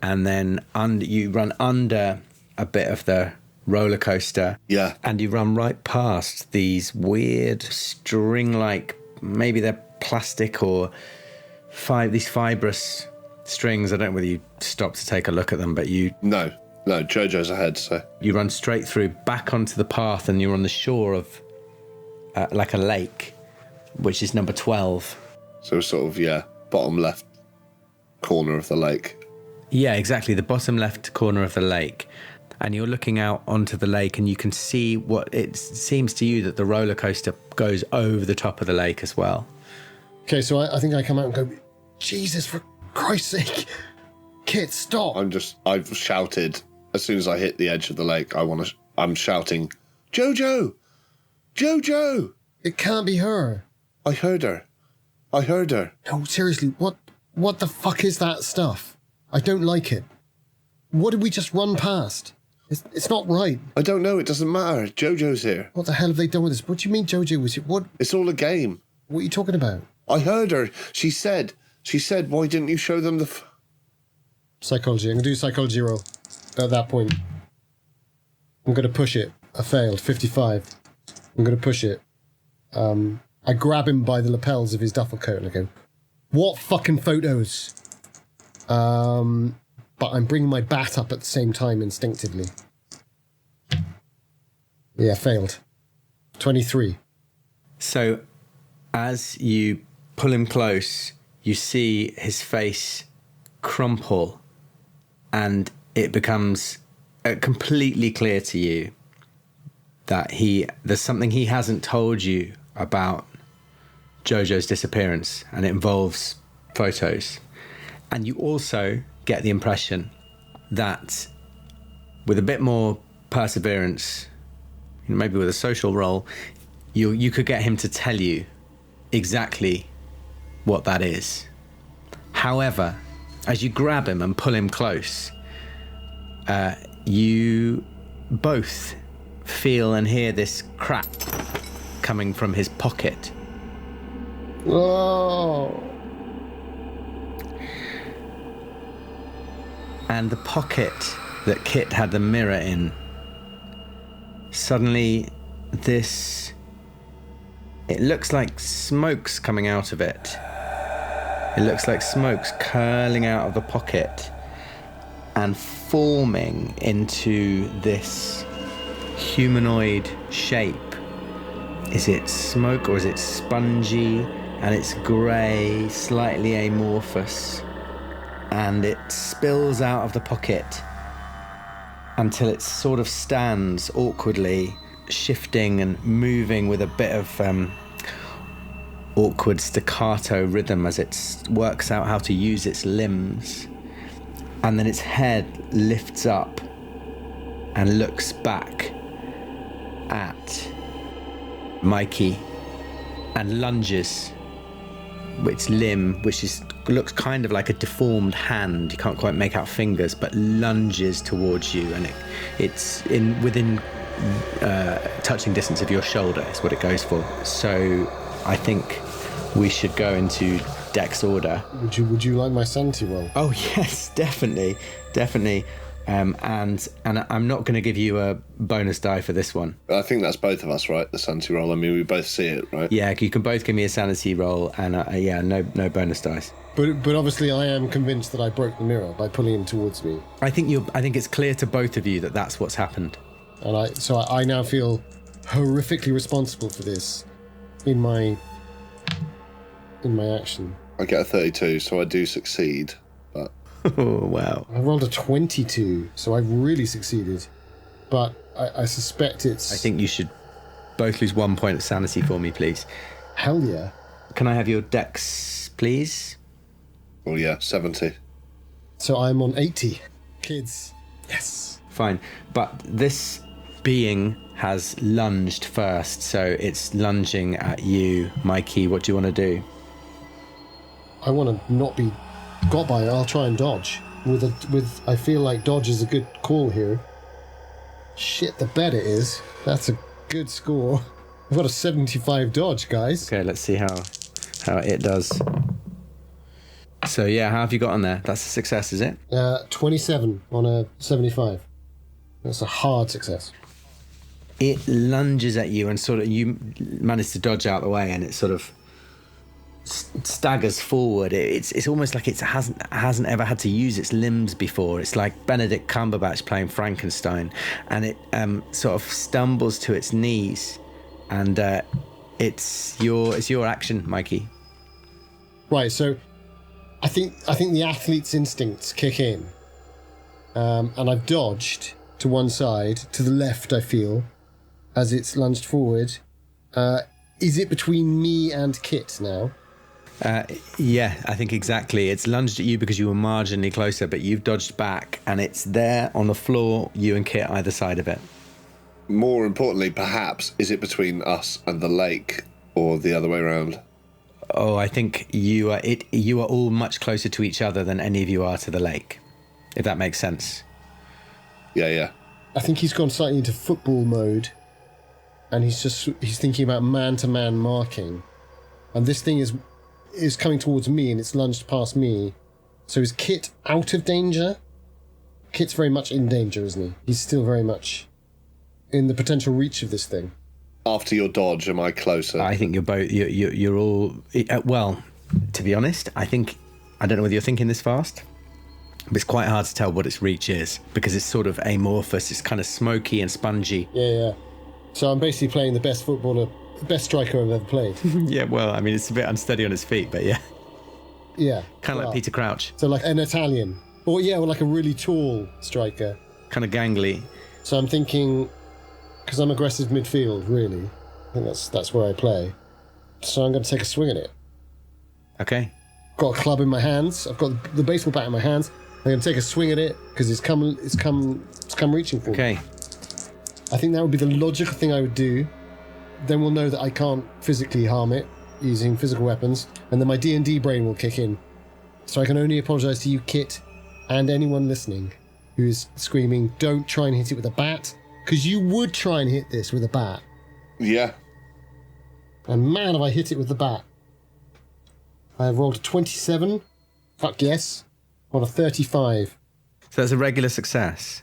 and then you run under a bit of the roller coaster. Yeah. And you run right past these weird string-like, maybe they're plastic or these fibrous strings. I don't know whether you stop to take a look at them, but No, Jojo's ahead, so... You run straight through, back onto the path, and you're on the shore of, like a lake, which is number 12. So sort of, bottom left corner of the lake. Yeah, exactly, the bottom left corner of the lake. And you're looking out onto the lake, and you can see what it seems to you that the roller coaster goes over the top of the lake as well. Okay, so I think I come out and go, Jesus, for Christ's sake, Kit, stop. I've shouted, as soon as I hit the edge of the lake, I'm shouting, Jojo! Jojo! It can't be her. I heard her. No, seriously, what the fuck is that stuff? I don't like it. What did we just run past? It's not right. I don't know, it doesn't matter. Jojo's here. What the hell have they done with this? What do you mean Jojo was here? What It's all a game. are you talking about? I heard her. She said, why didn't you show them the... Psychology. I'm going to do psychology roll at that point. I'm going to push it. I failed. 55. I'm going to push it. I grab him by the lapels of his duffel coat and I go, what fucking photos? But I'm bringing my bat up at the same time instinctively. Yeah, failed. 23. So as you pull him close, you see his face crumple, and it becomes completely clear to you that there's something he hasn't told you about Jojo's disappearance, and it involves photos. And you also get the impression that with a bit more perseverance, maybe with a social role, you could get him to tell you exactly what that is. However, as you grab him and pull him close, you both feel and hear this crack coming from his pocket. Oh. And the pocket that Kit had the mirror in, suddenly it looks like smoke's coming out of it. It looks like smoke's curling out of the pocket and forming into this humanoid shape. Is it smoke or is it spongy? And it's grey, slightly amorphous. And it spills out of the pocket until it sort of stands awkwardly, shifting and moving with a bit of awkward staccato rhythm as it works out how to use its limbs. And then its head lifts up and looks back at Mikey and lunges its limb, which looks kind of like a deformed hand. You can't quite make out fingers, but lunges towards you, and it's within touching distance of your shoulder is what it goes for. So I think we should go into Dex order. Would you like my sanity roll? Oh yes, definitely. And I'm not going to give you a bonus die for this one. I think that's both of us, right? The sanity roll. I mean, we both see it, right? Yeah, you can both give me a sanity roll, and no bonus dice. But obviously, I am convinced that I broke the mirror by pulling him towards me. I think it's clear to both of you that that's what's happened. And I now feel horrifically responsible for this in my action. I get a 32, so I do succeed, but... Oh, wow. I rolled a 22, so I've really succeeded. But I suspect it's... I think you should both lose 1 point of sanity for me, please. Hell yeah. Can I have your dex, please? Oh, yeah, 70. So I'm on 80. Kids. Yes. Fine. But this being has lunged first, so it's lunging at you. Mikey, what do you want to do? I want to not be got by it. I'll try and dodge. I feel like dodge is a good call here. Shit, the bet it is. That's a good score. I've got a 75 dodge, guys. Okay, let's see how it does. So yeah, how have you got on there? That's a success, is it? 27 on a 75. That's a hard success. It lunges at you and sort of you manage to dodge out the way, and it sort of staggers forward. It's almost like it hasn't ever had to use its limbs before. It's like Benedict Cumberbatch playing Frankenstein, and it sort of stumbles to its knees, and it's your action, Mikey. Right, so I think the athlete's instincts kick in, and I've dodged to one side, to the left. I feel as it's lunged forward. Is it between me and Kit now? Yeah, I think exactly. It's lunged at you because you were marginally closer, but you've dodged back, and it's there on the floor, you and Kit either side of it. More importantly, perhaps, is it between us and the lake, or the other way around? Oh, I think you are all much closer to each other than any of you are to the lake, if that makes sense. Yeah. I think he's gone slightly into football mode, and he's thinking about man-to-man marking, and this thing is coming towards me, and it's lunged past me. So is Kit out of danger? Kit's very much in danger, isn't he? He's still very much in the potential reach of this thing. After your dodge, am I closer? I think you're both. You're all. Well, to be honest, I don't know whether you're thinking this fast, but it's quite hard to tell what its reach is because it's sort of amorphous. It's kind of smoky and spongy. Yeah. So I'm basically playing the best striker I've ever played. Yeah, well, I mean, it's a bit unsteady on its feet, but yeah. Yeah. Kind of like Peter Crouch. So like an Italian. Or like a really tall striker. Kind of gangly. So I'm thinking, because I'm aggressive midfield, really. I think that's where I play. So I'm going to take a swing at it. Okay. Got a club in my hands. I've got the baseball bat in my hands. I'm going to take a swing at it because it's come reaching for me. Okay. I think that would be the logical thing I would do. Then we'll know that I can't physically harm it using physical weapons, and then my D&D brain will kick in. So I can only apologise to you, Kit, and anyone listening who is screaming, don't try and hit it with a bat, because you would try and hit this with a bat. Yeah. And man, have I hit it with the bat. I have rolled a 27. Fuck yes. On a 35. So that's a regular success.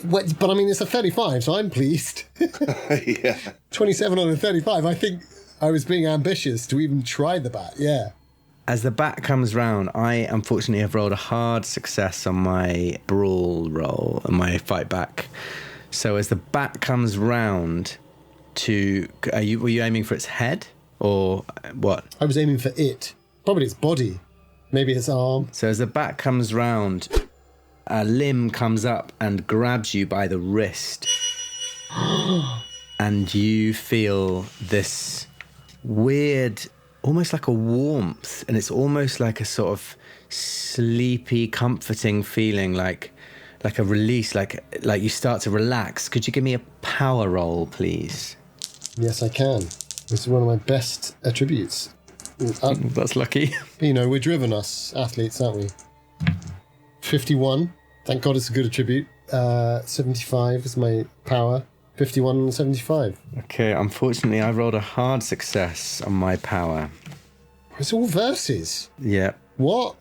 But I mean, it's a 35, so I'm pleased. Yeah. 27 on a 35. I think I was being ambitious to even try the bat, yeah. As the bat comes round, I unfortunately have rolled a hard success on my brawl roll and my fight back. So as the bat comes round were you aiming for its head or what? I was aiming for it. Probably its body. Maybe its arm. So as the bat comes round, a limb comes up and grabs you by the wrist. And you feel this weird, almost like a warmth, and it's almost like a sort of sleepy, comforting feeling, like a release, like you start to relax. Could you give me a power roll, please? Yes, I can. This is one of my best attributes. That's lucky. We're driven, us athletes, aren't we? 51. Thank God it's a good attribute. 75 is my power. 51 and 75. Okay, unfortunately, I rolled a hard success on my power. It's all verses. Yeah. What?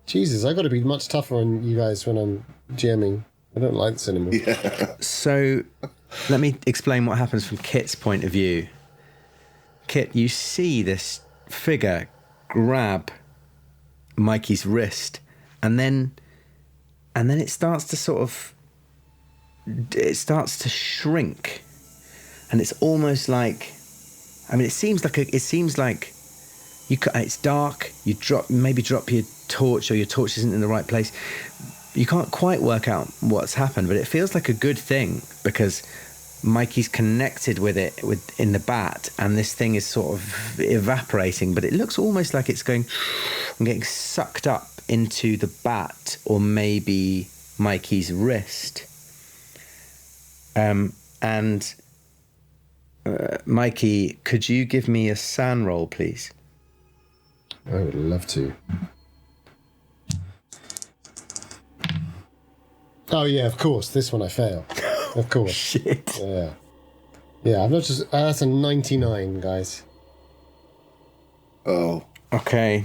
Jesus, I got to be much tougher on you guys when I'm GMing. I don't like this anymore. Yeah. So, let me explain what happens from Kit's point of view. Kit, you see this figure grab Mikey's wrist, and then it starts to shrink, and it's almost like, I mean, it seems like it's dark. You drop your torch, or your torch isn't in the right place. You can't quite work out what's happened, but it feels like a good thing because Mikey's connected with it in the bat, and this thing is sort of evaporating, but it looks almost like it's getting sucked up into the bat, or maybe Mikey's wrist. Mikey, could you give me a SAN roll, please? I would love to. Oh yeah, of course. This one I fail. Of course. Shit. Yeah. I'm not just. That's a 99, guys. Oh. Okay.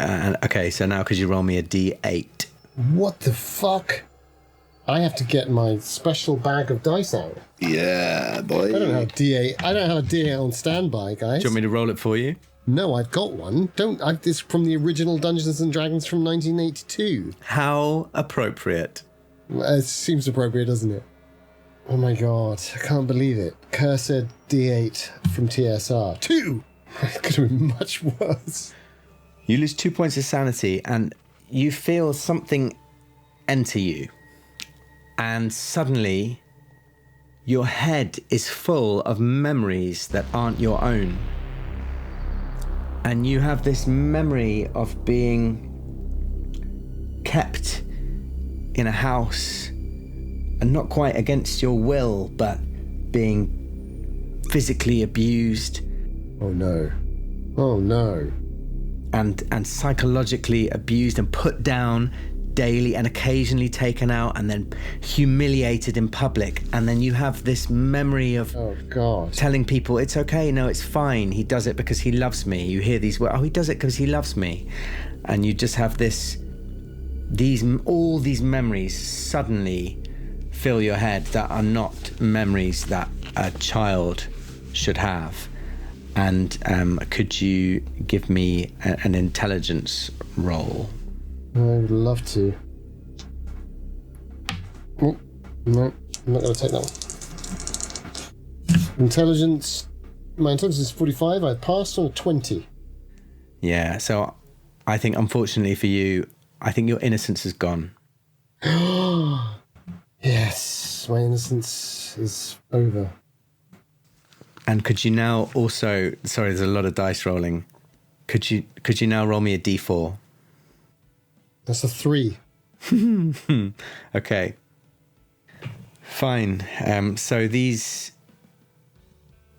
Okay. So now, could you roll me a D8? What the fuck? I have to get my special bag of dice out. Yeah, boy. I don't have D8. I don't have a D8 on standby, guys. Do you want me to roll it for you? No, I've got one. It's from the original Dungeons and Dragons from 1982. How appropriate. It seems appropriate, doesn't it? Oh my god, I can't believe it. Cursed D8 from TSR. 2! It could have been much worse. You lose 2 points of sanity and you feel something enter you. And suddenly, your head is full of memories that aren't your own. And you have this memory of being kept in a house, and not quite against your will, but being physically abused. Oh no. Oh no. And psychologically abused and put down daily and occasionally taken out and then humiliated in public. And then you have this memory of telling people, it's okay, no, it's fine. He does it because he loves me. You hear these words, he does it because he loves me. And you just have all these memories suddenly fill your head that are not memories that a child should have. And could you give me an intelligence roll? I would love to. Oh, no, I'm not going to take that one. Intelligence. My intelligence is 45. I passed on a 20. Yeah, so I think, unfortunately for you, I think your innocence is gone. Yes, my innocence is over. And could you now also... Sorry, there's a lot of dice rolling. Could you now roll me a d4? That's a 3. Okay. Fine. So these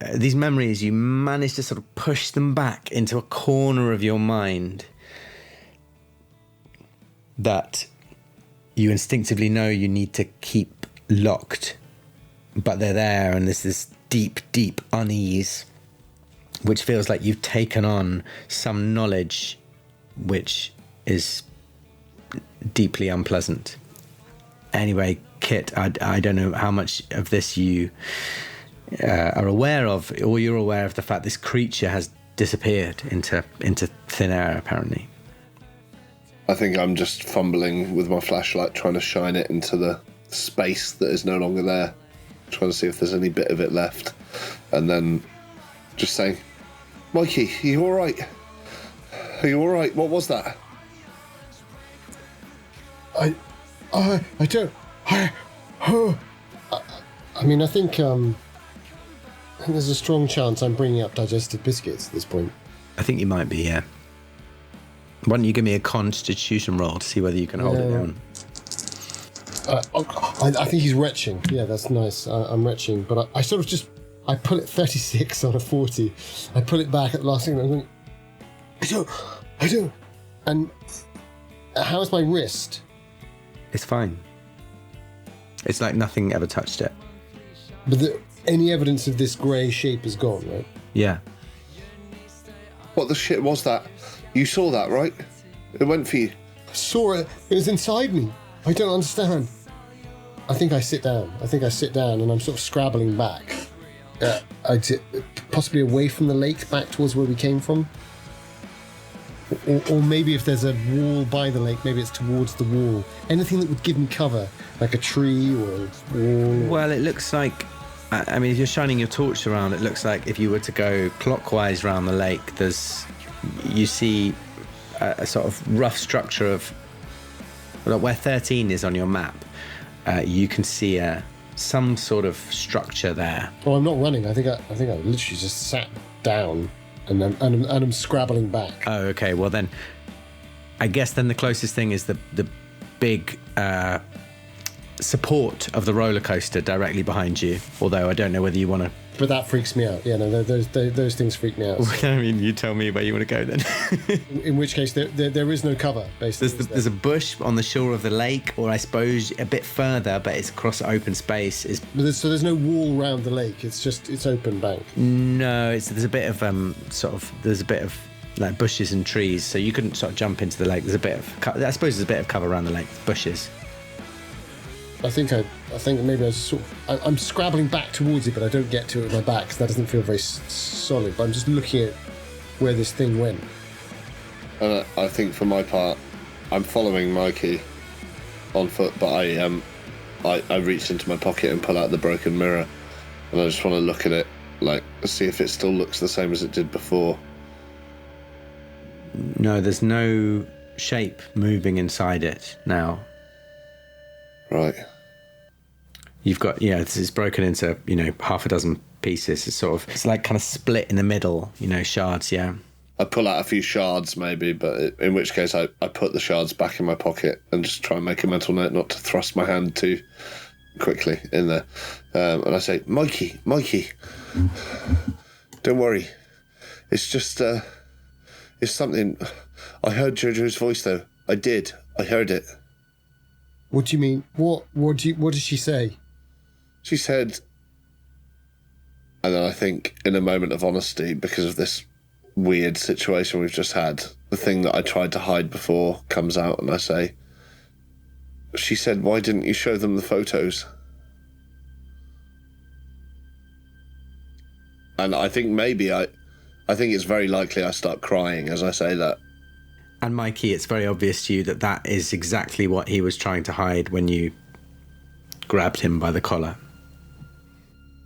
memories, you manage to sort of push them back into a corner of your mind that you instinctively know you need to keep locked, but they're there, and there's this deep, deep unease, which feels like you've taken on some knowledge which is deeply unpleasant. Anyway, Kit, I don't know how much of this you are aware of, or you're aware of the fact this creature has disappeared into thin air, apparently. I think I'm just fumbling with my flashlight, trying to shine it into the space that is no longer there, trying to see if there's any bit of it left, and then just saying, Mikey, are you all right? Are you all right? What was that? I mean, I think there's a strong chance I'm bringing up digestive biscuits at this point. I think you might be, yeah. Why don't you give me a constitution roll to see whether you can hold it down? I think he's retching. Yeah, that's nice. I'm retching, but I sort of I pull it 36 on a 40. I pull it back at the last thing, and I'm going, I don't. And how's my wrist? It's fine. It's like nothing ever touched it. But any evidence of this grey shape is gone, right? Yeah. What the shit was that? You saw that, right? It went for you. I saw it. It was inside me. I don't understand. I think I sit down, and I'm sort of scrabbling back. Possibly away from the lake, back towards where we came from. Or maybe if there's a wall by the lake, maybe it's towards the wall. Anything that would give me cover, like a tree or a wall. Well, it looks like, I mean, if you're shining your torch around, it looks like if you were to go clockwise around the lake, you see a sort of rough structure of, where 13 is on your map. You can see some sort of structure there. Oh, I'm not running. I think I literally just sat down. And I'm scrabbling back. Oh, okay. Well, then, I guess then the closest thing is the big support of the roller coaster directly behind you. Although I don't know whether you want to. But that freaks me out. Yeah, no, those things freak me out. I mean, you tell me where you want to go then. In which case, there is no cover. Basically, there's a bush on the shore of the lake, or I suppose a bit further, but it's across open space. So there's no wall around the lake. It's open bank. No, there's a bit of like bushes and trees, so you couldn't sort of jump into the lake. I suppose there's a bit of cover around the lake, bushes. I think maybe I was I'm scrabbling back towards it, but I don't get to it with my back because that doesn't feel very solid. But I'm just looking at where this thing went. And I think for my part, I'm following Mikey on foot, but I reach into my pocket and pull out the broken mirror, and I just want to look at it, like, see if it still looks the same as it did before. No, there's no shape moving inside it now. Right. You've got, it's broken into, half a dozen pieces. It's like kind of split in the middle, shards, yeah. I pull out a few shards maybe, but in which case I put the shards back in my pocket and just try and make a mental note not to thrust my hand too quickly in there. And I say, Mikey, don't worry. It's just, it's something. I heard Jojo's voice though. I heard it. What do you mean? What did she say? She said, and then I think in a moment of honesty, because of this weird situation we've just had, the thing that I tried to hide before comes out, and I say, she said, why didn't you show them the photos? And I think maybe I think it's very likely I start crying as I say that. And Mikey, it's very obvious to you that is exactly what he was trying to hide when you grabbed him by the collar.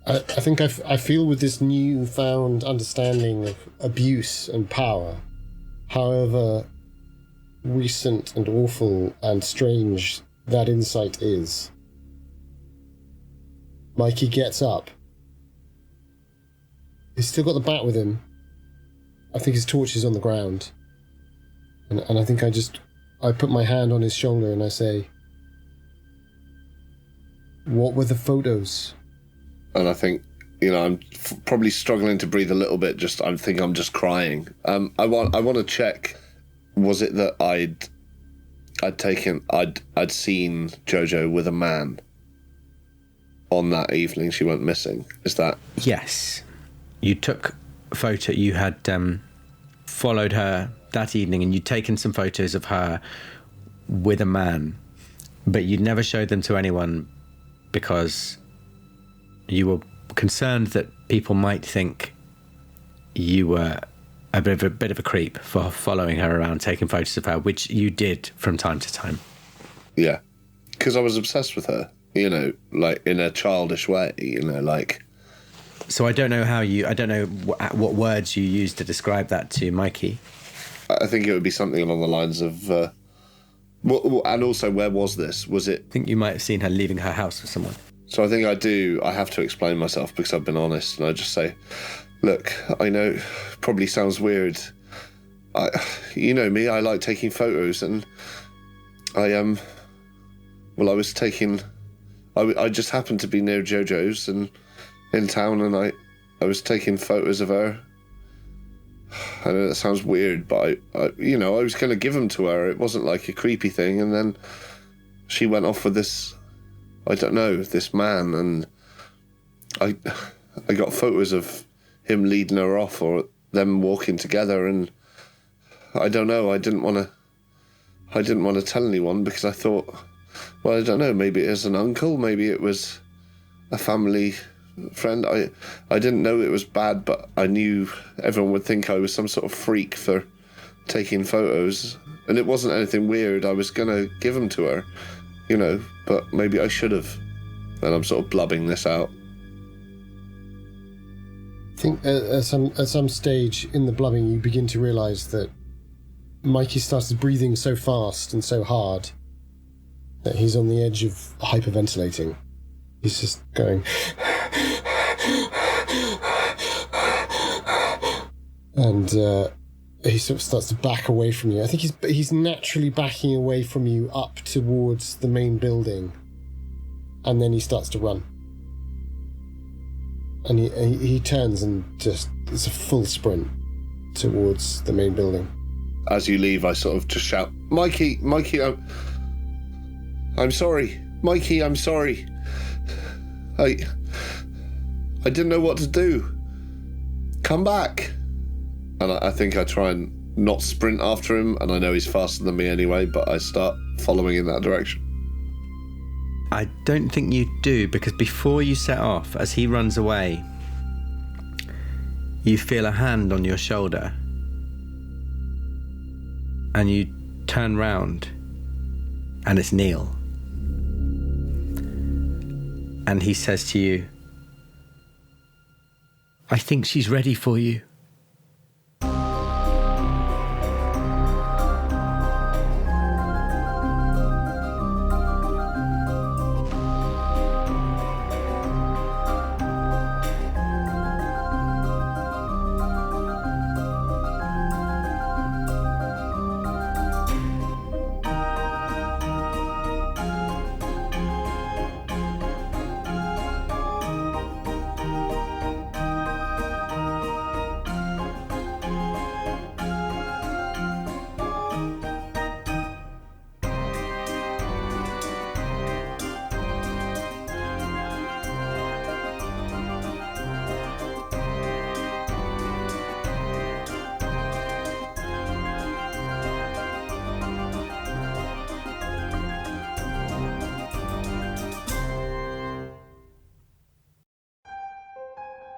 I think I feel with this newfound understanding of abuse and power, however recent and awful and strange that insight is, Mikey gets up. He's still got the bat with him. I think his torch is on the ground. And I think I put my hand on his shoulder and I say, what were the photos? And I think, I'm probably struggling to breathe a little bit. I think I'm just crying. I want to check. Was it that I'd seen Jojo with a man on that evening she went missing? Is that? Yes. You took a photo. You had followed her that evening, and you'd taken some photos of her with a man, but you'd never showed them to anyone because you were concerned that people might think you were a bit of a creep for following her around, taking photos of her, which you did from time to time. Yeah, because I was obsessed with her, like in a childish way, like. So I don't know what words you used to describe that to Mikey. I think it would be something along the lines of, and also, where was this? Was it? I think you might have seen her leaving her house with someone. So I think I have to explain myself because I've been honest, and I just say, look, I know, probably sounds weird. You know me, I like taking photos, and I just happened to be near Jojo's and in town, and I was taking photos of her. I know that sounds weird, but I was going to give them to her. It wasn't like a creepy thing, and then she went off with this, I don't know, this man, and I got photos of him leading her off or them walking together, and I don't know, I didn't want to tell anyone because I thought, well, I don't know, maybe it was an uncle, maybe it was a family friend. I didn't know it was bad, but I knew everyone would think I was some sort of freak for taking photos, and it wasn't anything weird. I was going to give them to her, but maybe I should have. And I'm sort of blubbing this out. I think at some stage in the blubbing you begin to realise that Mikey started breathing so fast and so hard that he's on the edge of hyperventilating. He's just going... and he sort of starts to back away from you. I think he's naturally backing away from you up towards the main building, and then he starts to run. And he turns and just, it's a full sprint towards the main building. As you leave, I sort of just shout, Mikey, I'm sorry. Mikey, I'm sorry. I didn't know what to do. Come back. And I think I try and not sprint after him, and I know he's faster than me anyway, but I start following in that direction. I don't think you do, because before you set off, as he runs away, you feel a hand on your shoulder. And you turn round, and it's Neil. And he says to you, "I think she's ready for you."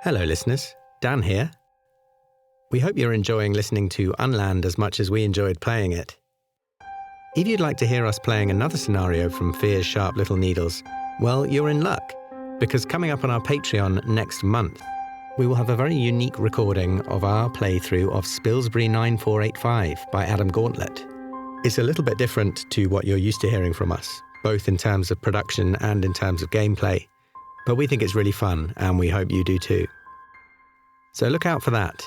Hello listeners, Dan here. We hope you're enjoying listening to Unland as much as we enjoyed playing it. If you'd like to hear us playing another scenario from Fear's Sharp Little Needles, well, you're in luck, because coming up on our Patreon next month, we will have a very unique recording of our playthrough of Spilsbury 9485 by Adam Gauntlet. It's a little bit different to what you're used to hearing from us, both in terms of production and in terms of gameplay. But we think it's really fun, and we hope you do too. So look out for that.